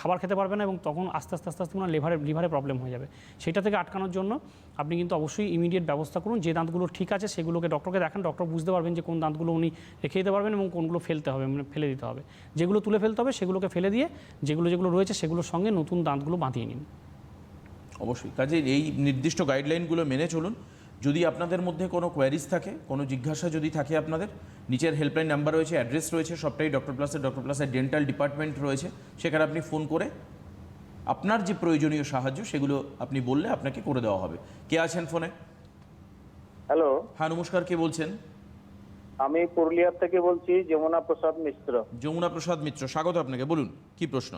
খাবার খেতে পারবে না, এবং তখন আস্তে আস্তে আস্তে আস্তে ওনার লিভারে প্রবলেম হয়ে যাবে। সেটা থেকে আটকানোর জন্য আপনি কিন্তু অবশ্যই ইমিডিয়েট ব্যবস্থা করুন। যে দাঁতগুলো ঠিক আছে সেগুলোকে ডক্টরকে দেখান, ডক্টর বুঝতে পারবেন যে কোন দাঁতগুলো উনি রেখে দিতে পারবেন এবং কোনগুলো ফেলতে হবে, মানে ফেলে দিতে হবে। যেগুলো তুলে ফেলতে হবে সেগুলোকে ফেলে দিয়ে যেগুলো রয়েছে সেগুলোর সঙ্গে নতুন দাঁতগুলো বাঁধিয়ে নিন। অবশ্যই, কাজে এই নির্দিষ্ট গাইডলাইনগুলো মেনে চলুন। যদি আপনাদের মধ্যে কোনো কোয়ারিজ থাকে, কোনো জিজ্ঞাসা যদি থাকে আপনাদের, নিচের হেল্পলাইন নাম্বার রয়েছে, অ্যাড্রেস রয়েছে, সবটাই ডক্টর প্লাসের ডেন্টাল ডিপার্টমেন্ট রয়েছে, সেখানে আপনি ফোন করে আপনার যে প্রয়োজনীয় সাহায্য সেগুলো আপনি বললে আপনাকে করে দেওয়া হবে। কে আছেন ফোনে? হ্যালো, হ্যাঁ নমস্কার, কে বলছেন? আমি পুরুলিয়া থেকে বলছি, যমুনা প্রসাদ মিশ্র। যমুনা প্রসাদ মিত্র, স্বাগত আপনাকে, বলুন কি প্রশ্ন?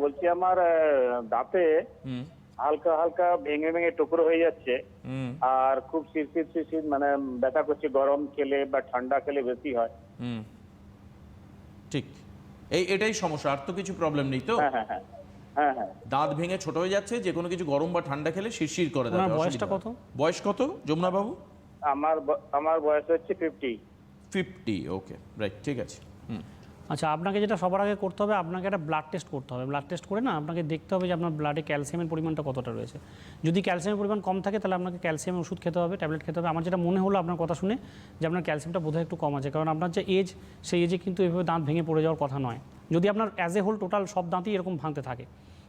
বলছি আমার দাঁতে হালকা হালকা ভেঙে ভেঙে টুকরো হয়ে যাচ্ছে, আর খুব শিরশির মানে ব্যথা করছে, গরম খেলে বা ঠান্ডা খেলে বেশি হয়। ঠিক, এটাই সমস্যা, আর তো কিছু প্রবলেম নেই তো? হ্যাঁ হ্যাঁ হ্যাঁ হ্যাঁ হ্যাঁ। দাঁত ভেঙে ছোট হয়ে যাচ্ছে, যে কোনো কিছু গরম বা ঠান্ডা খেলে শিরশির করে দেয়। আপনার বয়সটা কত? বয়স কত যমুনা বাবু? আমার বয়স হচ্ছে 50। ওকে, রাইট, ঠিক আছে। আচ্ছা, আপনাকে যেটা সবার আগে করতে হবে, আপনাকে একটা ব্লাড টেস্ট করতে হবে। ব্লাড টেস্ট করে না আপনাকে দেখতে হবে যে আপনার ব্লাডে ক্যালসিয়ামের পরিমাণটা কতটা রয়েছে। যদি ক্যালসিয়ামের পরিমাণ কম থাকে তাহলে আপনাকে ক্যালসিয়ামের ওষুধ খেতে হবে, ট্যাবলেট খেতে হবে। আমার যেটা মনে হলো আপনার কথা শুনে যে আপনার ক্যালসিয়ামটা বোধহয় একটু কম আছে, কারণ আপনার যে এজ, সেই এজে কিন্তু এভাবে দাঁত ভেঙে পড়ে যাওয়ার কথা নয়। যদি আপনার অ্যাজ এ হোল টোটাল সব দাঁতই এরকম ভাঙতে থাকে,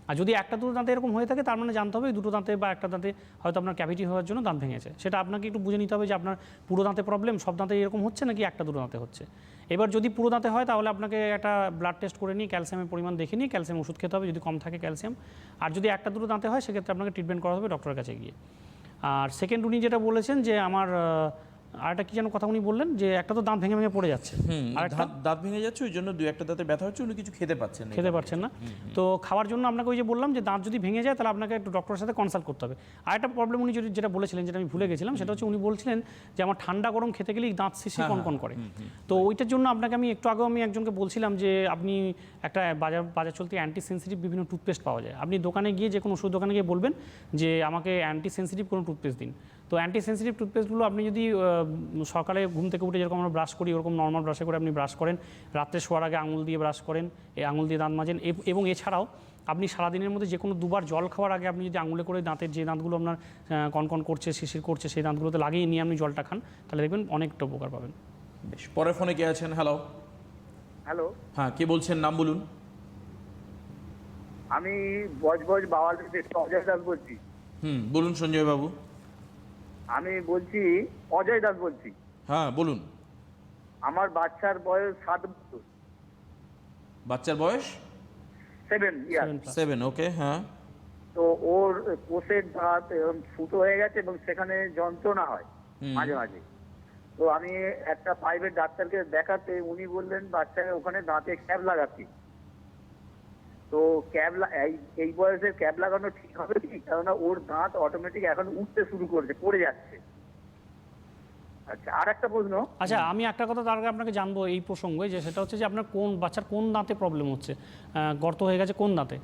আর যদি একটা দুটো দাঁতে এরকম হয়ে থাকে, তার মানে জানতে হবে দুটো দাঁতে বা একটা দাঁতে হয়তো আপনার ক্যাভিটি হওয়ার জন্য দাঁত ভেঙেছে। সেটা আপনাকে একটু বুঝে নিতে হবে যে আপনার পুরো দাঁতে প্রবলেম, সব দাঁতে এরকম হচ্ছে নাকি একটা দুটো দাঁতে হচ্ছে। এবার যদি পুরো দাঁতে হয় তাহলে আপনাকে একটা ব্লাড টেস্ট করে নিয়ে ক্যালসিয়ামের পরিমাণ দেখে নিয়ে ক্যালসিয়াম ওষুধ খেতে হবে যদি কম থাকে ক্যালসিয়াম। আর যদি একটা দুটো দাঁতে হয় সেক্ষেত্রে আপনাকে ট্রিটমেন্ট করা হবে ডক্টরের কাছে গিয়ে। আর সেকেন্ড উনি যেটা বলেছেন যে আমার আরেকটা কি যেন কথা উনি বললেন যে একটা তো দাঁত ভেঙে ভেঙে পড়ে যাচ্ছে, আর দাঁত ভেঙে যাচ্ছে, ওই জন্য দুই একটা দাঁতে ব্যথা হচ্ছে, উনি কিছু খেতে পাচ্ছেন না। তো খাওয়ার জন্য আপনাকে ওই যে বললাম যে দাঁত যদি ভেঙে যায় তাহলে আপনাকে একটু ডক্টরের সাথে কনসাল্ট করতে হবে। আর একটা প্রবলেম উনি যেটা বলেছিলেন, যেটা আমি ভুলে গেছিলাম, সেটা হচ্ছে উনি বলছিলেন যে আমার ঠান্ডা গরম খেতে গেলেই দাঁত শিরশির কনকন করে। তো ওইটার জন্য আপনাকে আমি একটু আগেও আমি একজনকে বলছিলাম যে আপনি একটা বাজার চলতি অ্যান্টি সেন্সিটিভ বিভিন্ন টুথপেস্ট পাওয়া যায়, আপনি দোকানে গিয়ে যে কোনো ওষুধ দোকানে গিয়ে বলবেন যে আমাকে অ্যান্টি সেন্সিটিভ কোনো টুথপেস্ট দিন। তো অ্যান্টি সেন্সিটিভ টুথপেস্টগুলো আপনি যদি সকালে ঘুম থেকে উঠে যেরকম আমরা ব্রাশ করি ওরকম নর্মাল ব্রাশে করে আপনি ব্রাশ করেন, রাত্রে শোয়ার আগে আঙুল দিয়ে ব্রাশ করেন, এই আঙুল দিয়ে দাঁত মাজেন, এবং এছাড়াও আপনি সারাদিনের মধ্যে যে কোনো দুবার জল খাওয়ার আগে আপনি যদি আঙুলে করে দাঁতের যে দাঁতগুলো আপনার কনকন করছে, শিশির করছে, সেই দাঁতগুলোতে লাগিয়ে নিয়ে আপনি জলটা খান, তাহলে দেখবেন অনেকটা উপকার পাবেন। বেশ, পরের ফোনে কে আছেন? হ্যালো। হ্যালো, হ্যাঁ, কে বলছেন, নাম বলুন। আমি বজবজ বাওয়াল থেকে অজয় দাস বলছি। বলুন সঞ্জয় বাবু। আমি বলছি অজয় দাস বলছি। হ্যাঁ বলুন। আমার বাচ্চার বয়স 7 বছর। বাচ্চার বয়স 7 ইয়ার। 7, ওকে, হ্যাঁ। তো ওর কোষের দাঁত এরকম ফুটো হয়ে গেছে এবং সেখানে যন্ত্রণা হয় মাঝে মাঝে। তো আমি একটা প্রাইভেট ডাক্তারকে দেখাতে উনি বললেন বাচ্চাকে ওখানে দাঁতে ক্যাপ লাগাচ্ছি। তো এই বয়সে ক্যাপ লাগানো ঠিক হবে কি? কেননা ওর দাঁত অটোমেটিক এখন উঠতে শুরু করছে, পড়ে যাচ্ছে। আচ্ছা, আর একটা প্রশ্ন। আচ্ছা, আমি একটা কথা তার আগে আপনাকে জানবো এই প্রসঙ্গে, যে সেটা হচ্ছে যে আপনার বাচ্চার কোন দাঁতে প্রবলেম হচ্ছে, গর্ত হয়ে গেছে কোন দাঁতে?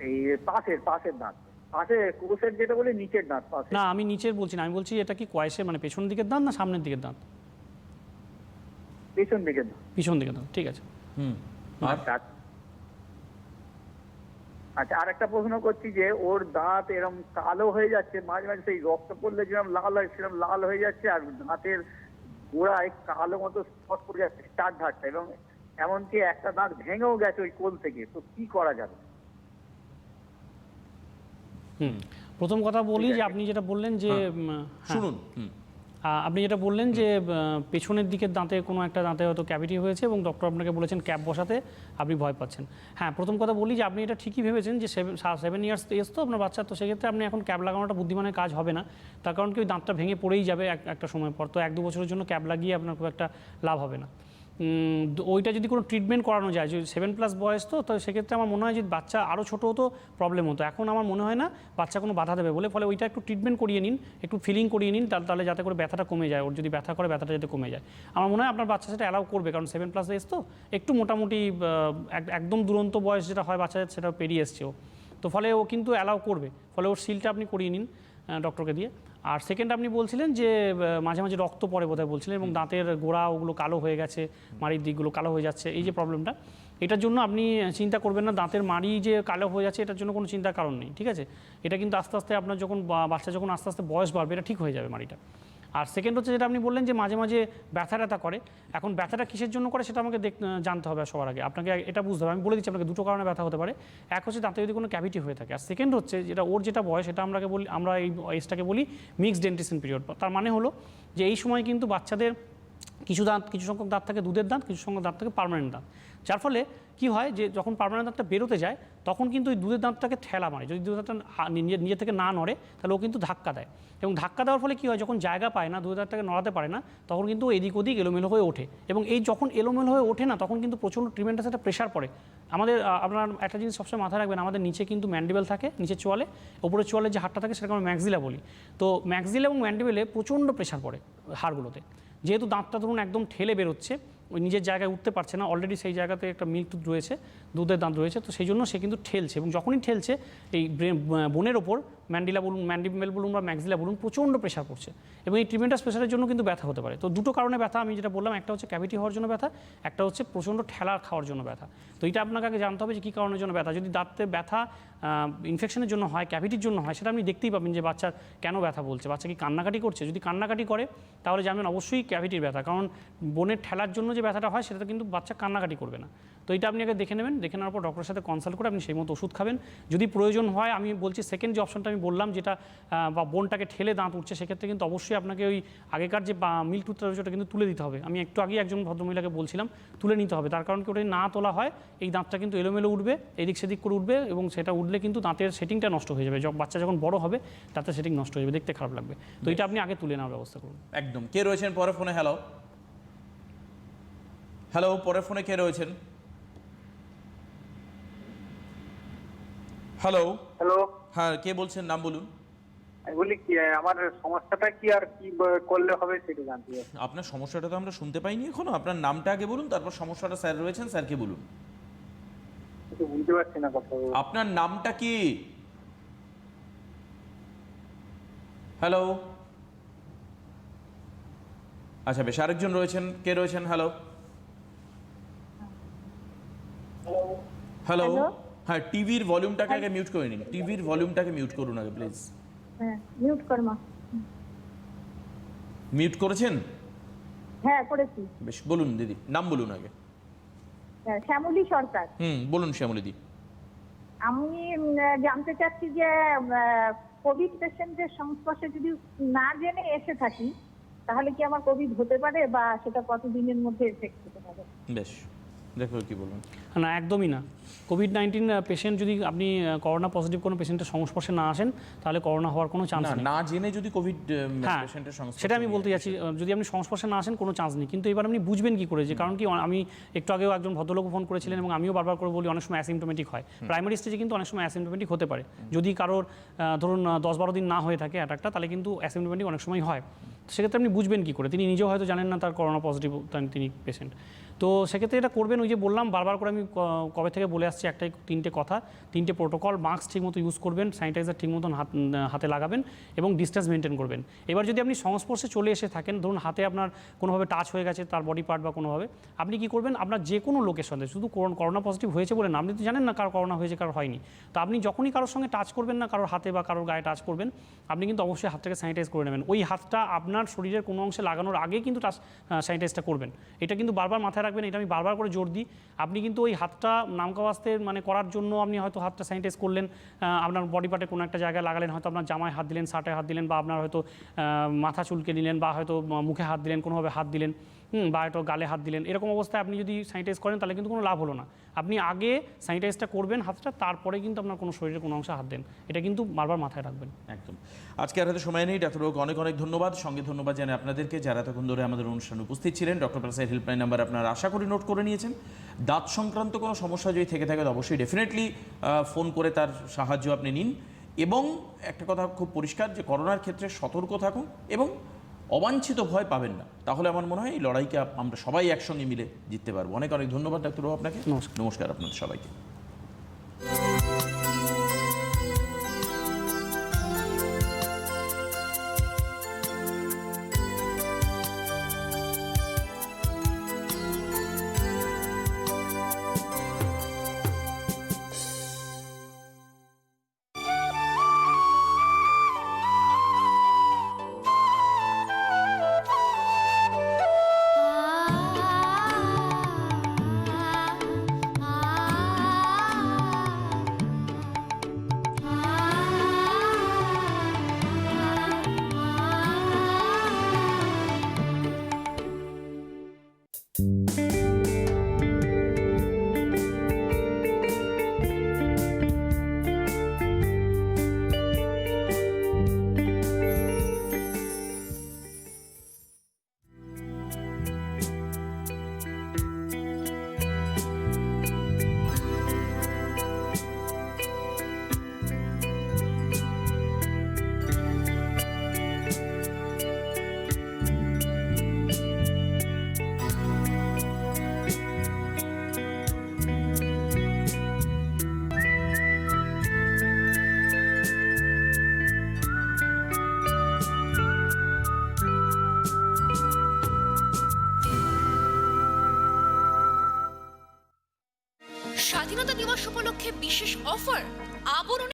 এই পাশের দাঁত, পাশে কোষের যেটা বলে নিচের দাঁত পাশে। না, আমি নিচের বলছি না, আমি বলছি এটা কি কয়েসের মানে পেছন দিকের দাঁত না সামনের দিকের দাঁত? পেছন দিকের দাঁত। পিছন দিকের দাঁত, ঠিক আছে। আচ্ছা, আর একটা প্রশ্ন করছি যে ওর দাঁত এরকম কালো হয়ে যাচ্ছে মাঝে মাঝে, সেই রক্ত পড়লে যেরকম লাল হয় সেরকম লাল হয়ে যাচ্ছে, আর দাঁতের গোড়ায় কালো মতো স্পট পড়ে যাচ্ছে চার ধারটা, এবং এমনকি একটা দাঁত ভেঙেও গেছে ওই কোল থেকে। তো কি করা যাবে? প্রথম কথা বলি যে আপনি যেটা বললেন যে শুনুন, আপনি যেটা বললেন যে পেছনের দিকের দাঁতে কোনো একটা দাঁতে হয়তো ক্যাভিটি হয়েছে এবং ডক্টর আপনাকে বলেছেন ক্যাপ বসাতে, আপনি ভয় পাচ্ছেন। হ্যাঁ, প্রথম কথা বলি যে আপনি এটা ঠিকই ভেবেছেন যে 7 ইয়ার্স এজ তো আপনার বাচ্চা, তো সেক্ষেত্রে আপনি এখন ক্যাপ লাগানোটা বুদ্ধিমানের কাজ হবে না, তার কারণ কি ওই দাঁতটা ভেঙে পড়েই যাবে একটা সময় পর। তো 1-2 বছরের জন্য ক্যাপ লাগিয়ে আপনার খুব একটা লাভ হবে না। ওইটা যদি কোনো ট্রিটমেন্ট করানো যায়, যে 7+ বয়স তো সেক্ষেত্রে আমার মনে হয় যে বাচ্চা আরও ছোটো হতো প্রবলেম হতো। এখন আমার মনে হয় না বাচ্চা কোনো বাধা দেবে বলে, ফলে ওইটা একটু ট্রিটমেন্ট করিয়ে নিন, একটু ফিলিং করিয়ে নিন, তাহলে যাতে করে ব্যথাটা কমে যায়। ওর যদি ব্যথা করে ব্যথাটা যাতে কমে যায়, আমার মনে হয় আপনার বাচ্চা সেটা অ্যালাউ করবে, কারণ 7+ এজ তো একটু মোটামুটি একদম দুরন্ত বয়স যেটা হয় বাচ্চাদের সেটা পেরিয়ে এসছে ও, তো ফলে ও কিন্তু অ্যালাউ করবে। ফলে ওর সিলটা আপনি করিয়ে নিন ডক্টরকে দিয়ে। আর সেকেন্ড, আপনি বলছিলেন যে মাঝে মাঝে রক্ত পড়ে বোধহয় বলছিলেন, এবং দাঁতের গোড়া ওগুলো কালো হয়ে গেছে, মাড়ির দিকগুলো কালো হয়ে যাচ্ছে, এই যে প্রবলেমটা, এটার জন্য আপনি চিন্তা করবেন না। দাঁতের মাড়ি যে কালো হয়ে যাচ্ছে এটার জন্য কোনো চিন্তার কারণ নেই, ঠিক আছে? এটা কিন্তু আস্তে আস্তে আপনার যখন বাচ্চা যখন আস্তে আস্তে বয়স বাড়বে এটা ঠিক হয়ে যাবে মাড়িটা। আর সেকেন্ড হচ্ছে যেটা আপনি বললেন যে মাঝে মাঝে ব্যথা করে, এখন ব্যথাটা কিসের জন্য করে সেটা আমাকে জানতে হবে সবার আগে, আপনাকে এটা বুঝতে হবে। আমি বলে দিচ্ছি আপনাকে দুটো কারণে ব্যথা হতে পারে। এক হচ্ছে দাঁতে যদি কোনো ক্যাভিটি হয়ে থাকে, আর সেকেন্ড হচ্ছে যেটা ওর যেটা বয়স, সেটা আমরা এই এজটাকে বলি মিক্সড ডেন্টিশন পিরিয়ড। তার মানে হলো যে এই সময় কিন্তু বাচ্চাদের কিছু সংখ্যক দাঁত থাকে দুধের দাঁত, কিছু সংখ্যক দাঁত থাকে পার্মানেন্ট দাঁত, যার ফলে কি হয় যে যখন পার্মানেন্ট দাঁতটা বেরোতে যায় তখন কিন্তু ওই দুধের দাঁতটাকে ঠেলা মারে, যদি দুধের দাঁতটা নিজে থেকে না নড়ে তাহলে ও কিন্তু ধাক্কা দেয়, এবং ধাক্কা দেওয়ার ফলে কী হয়, যখন জায়গা পায় না, দুধের দাঁতটাকে নড়াতে পারে না, তখন কিন্তু এদিক ওদিক এলোমেলো হয়ে ওঠে, এবং এই যখন এলোমেলো হয়ে ওঠে না তখন কিন্তু প্রচণ্ড ট্রিটমেন্টের সাথে প্রেশার পড়ে। আমাদের আপনার একটা জিনিস সবসময় মাথায় রাখবেন, আমাদের নিচে কিন্তু ম্যান্ডিবেল থাকে, নিচের চোয়ালে, ওপরের চোয়ালে যে হাড়টা থাকে সেটাকে আমরা ম্যাক্সিলা বলি। তো ম্যাক্সিলা এবং ম্যান্ডিবেলে প্রচণ্ড প্রেশার পড়ে হাড়গুলোতে, যেহেতু দাঁতটা ধরুন একদম ঠেলে বেরোচ্ছে, ওই নিজের জায়গায় উঠতে পারছে না, অলরেডি সেই জায়গাতে একটা মিল্ক টুথ রয়েছে, দুধের দাঁত রয়েছে, তো সেই জন্য সে কিন্তু ঠেলছে, এবং যখনই ঠেলছে এই বোনের ওপর ম্যান্ডিবেল বলুন বা ম্যাক্সিলা বলুন প্রচণ্ড প্রেশার পড়ছে, এবং এই ট্রিমেন্টাস প্রেশারের জন্য কিন্তু ব্যথা হতে পারে। তো দুটো কারণে ব্যথা আমি যেটা বললাম, একটা হচ্ছে ক্যাভিটি হওয়ার জন্য ব্যথা, একটা হচ্ছে প্রচণ্ড ঠেলা খাওয়ার জন্য ব্যথা। তো এটা আপনাকে আগে জানতে হবে যে কী কারণের জন্য ব্যথা। যদি দাঁতে ব্যথা ইনফেকশনের জন্য হয়, ক্যাভিটির জন্য হয়, সেটা আপনি দেখতেই পাবেন যে বাচ্চার কেন ব্যথা বলছে, বাচ্চা কি কান্নাকাটি করছে, যদি কান্নাকাটি করে তাহলে জানবেন অবশ্যই ক্যাভিটির ব্যথা, কারণ বোনের ঠেলার জন্য যে ব্যথাটা হয় সেটা কিন্তু বাচ্চা কান্নাকাটি করবে না। তো এটা আপনি আগে দেখে নেবেন, দেখে নেওয়ার পর ডক্টরের সাথে কনসাল্ট করে আপনি সেই মতো ওষুধ খাবেন। যদি প্রয়োজন হয়, আমি বলছি সেকেন্ড যে অপশনটা আমি বললাম, যেটা বা বোনটাকে ঠেলে দাঁত উঠছে, সেক্ষেত্রে কিন্তু অবশ্যই আপনাকে ওই আগেকার যে মিল্ক টুথটা রয়েছে ওটা কিন্তু তুলে দিতে হবে। আমি একটু আগে একজন ভদ্রমহিলাকে বলছিলাম তুলে নিতে হবে, তার কারণ কি ওটা না তোলা হয় এই দাঁতটা কিন্তু এলোমেলো উঠবে, এদিক সেদিক করে উঠবে, এবং সেটা উঠলে কিন্তু দাঁতের সেটিংটা নষ্ট হয়ে যাবে, বাচ্চা যখন বড় হবে দাঁতের সেটিং নষ্ট হয়ে যাবে, দেখতে খারাপ লাগবে। তো এটা আপনি আগে তুলে নেওয়ার ব্যবস্থা করুন। একদম। কে রয়েছেন পরে ফোনে? হ্যালো হ্যালো, পরে ফোনে কে রয়েছেন? হ্যালো হ্যালো, হ্যাঁ, কে বলছেন, নাম বলুন। আমি বলি কি আমার সমস্যাটা কি আর কি করলে হবে সেটা জানতে চাই। আপনার সমস্যাটা তো আমরা শুনতে পাইনি এখনো, আপনার নামটা আগে বলুন, তারপর সমস্যাটা স্যার রয়েছেন, স্যারকে বলুন। কিছু বুঝতে পারছি না কথা। আপনার নামটা কি? হ্যালো, আচ্ছা বেশ, আরেকজন রয়েছেন, কে রয়েছেন? হ্যালো হ্যালো, হ্যাঁ, টিভির ভলিউমটাকে আগে মিউট করে নিন, টিভির ভলিউমটাকে মিউট করুন আগে প্লিজ। হ্যাঁ, মিউট কর মা। মিউট করেছেন? হ্যাঁ, করেছি। বেশ, বলুন দিদি, নাম বলুন আগে। হ্যাঁ, শ্যামলী সরকার। বলুন শ্যামলী দি। আমি জানতে চাচ্ছি যে কোভিড পেশেন্টের সংস্পর্শে যদি না জেনে এসে থাকি তাহলে কি আমার কোভিড হতে পারে, বা সেটা কতদিনের মধ্যে এফেক্ট হতে পারে? বেশ, দেখো কি বলবেন। না, একদমই না। কোভিড-19 পেশেন্ট যদি আপনি করোনা পজিটিভ কোনো পেশেন্টের সংস্পর্শে না আসেন তাহলে করোনা হওয়ার কোনো চান্স নেই। না জেনে যদি কোভিড হ্যাঁ, পেশেন্টের সংস্পর্শে, সেটা আমি বলতে যাচ্ছি, যদি আপনি সংস্পর্শে না আসেন কোনো চান্স নেই, কিন্তু এবার আপনি বুঝবেন কি করে, যে কারণ কি আমি একটু আগেও একজন ভদ্রলোক ফোন করেছিলেন এবং আমিও বারবার করে বলি অনেক সময় অ্যাসিমটোমেটিক হয়, প্রাইমারি স্টেজে কিন্তু অনেক সময় অ্যাসিমটোমেটিক হতে পারে, যদি কারোর ধরুন 10-12 দিন না হয়ে থাকে অ্যাটাকটা, তাহলে কিন্তু অ্যাসিমটোমেটিক অনেক সময় হয়। সেক্ষেত্রে আপনি বুঝবেন কি করে, তিনি নিজেও হয়তো জানেন না তার করোনা পজিটিভ তিনি পেশেন্ট। তো সেক্ষেত্রে এটা করবেন, ওই যে বললাম বারবার করে আমি কবে থেকে বলে আসছি একটাই 3টে কথা, 3টে প্রোটোকল, মাস্ক ঠিকমতো ইউজ করবেন, স্যানিটাইজার ঠিক মতন হাতে লাগাবেন এবং ডিস্টেন্স মেনটেন করবেন। এবার যদি আপনি সংস্পর্শে চলে এসে থাকেন, ধরুন হাতে আপনার কোনোভাবে টাচ হয়ে গেছে তার বডি পার্ট বা কোনোভাবে, আপনি কি করবেন, আপনার যে কোনো লোকের সঙ্গে, শুধু করোনা পজিটিভ হয়েছে বলে না, আপনি তো জানেন না কার করোনা হয়েছে কারো হয়নি, তো আপনি যখনই কারোর সঙ্গে টাচ করবেন না, কারোর হাতে বা কারোর গায়ে টাচ করবেন, আপনি কিন্তু অবশ্যই হাতটাকে স্যানিটাইজ করে নেবেন। ওই হাতটা আপনার শরীরের কোনো অংশে লাগানোর আগেই কিন্তু স্যানিটাইজটা করবেন। এটা কিন্তু বারবার মাথায় রাখবেন, এটা আমি বারবার করে জোর দিই। আপনি কিন্তু ওই হাতটা নামকাওয়াস্তে করার জন্য আপনি হয়তো হাতটা স্যানিটাইজ করলেন, আপনার বডি পার্টে কোনো একটা জায়গায় লাগালেন, হয়তো আপনার জামায় হাত দিলেন, শার্টে হাত দিলেন, বা আপনার হয়তো মাথা চুলকে নিলেন, বা হয়তো মুখে হাত দিলেন, কোনোভাবে হাত দিলেন, বা হয়তো গালে হাত দিলেন, এরকম অবস্থায় আপনি যদি স্যানিটাইজ করেন তাহলে কিন্তু কোনো লাভ হলো না। আপনি আগে স্যানিটাইজটা করবেন হাতটা, তারপরে কিন্তু আপনার কোনো শরীরের কোনো অংশে হাত দেন, এটা কিন্তু বারবার মাথায় রাখবেন। একদম। আজকে আর হাতে সময় নেই, ডাক্তারবাবুকে অনেক অনেক ধন্যবাদ, সঙ্গে ধন্যবাদ জানাই আপনাদেরকে যারা এতক্ষণ ধরে আমাদের অনুষ্ঠানে উপস্থিত ছিলেন। ডক্টর প্রাসাদ হেল্পলাইন নাম্বার আপনারা আশা করি নোট করে নিয়েছেন। দাঁত সংক্রান্ত কোনো সমস্যা যদি থেকে থাকে অবশ্যই ডেফিনেটলি ফোন করে তার সাহায্য আপনি নিন, এবং একটা কথা খুব পরিষ্কার যে করোনার ক্ষেত্রে সতর্ক থাকুন এবং অবাঞ্ছিত ভয় পাবেন না, তাহলে আমার মনে হয় এই লড়াইকে আমরা সবাই একসঙ্গে মিলে জিততে পারবো। অনেক অনেক ধন্যবাদ ডাক্তারবাবু আপনাকে। নমস্কার আপনাদের সবাইকে। স্বাধীনতা দিবস উপলক্ষে বিশেষ অফার আবরণে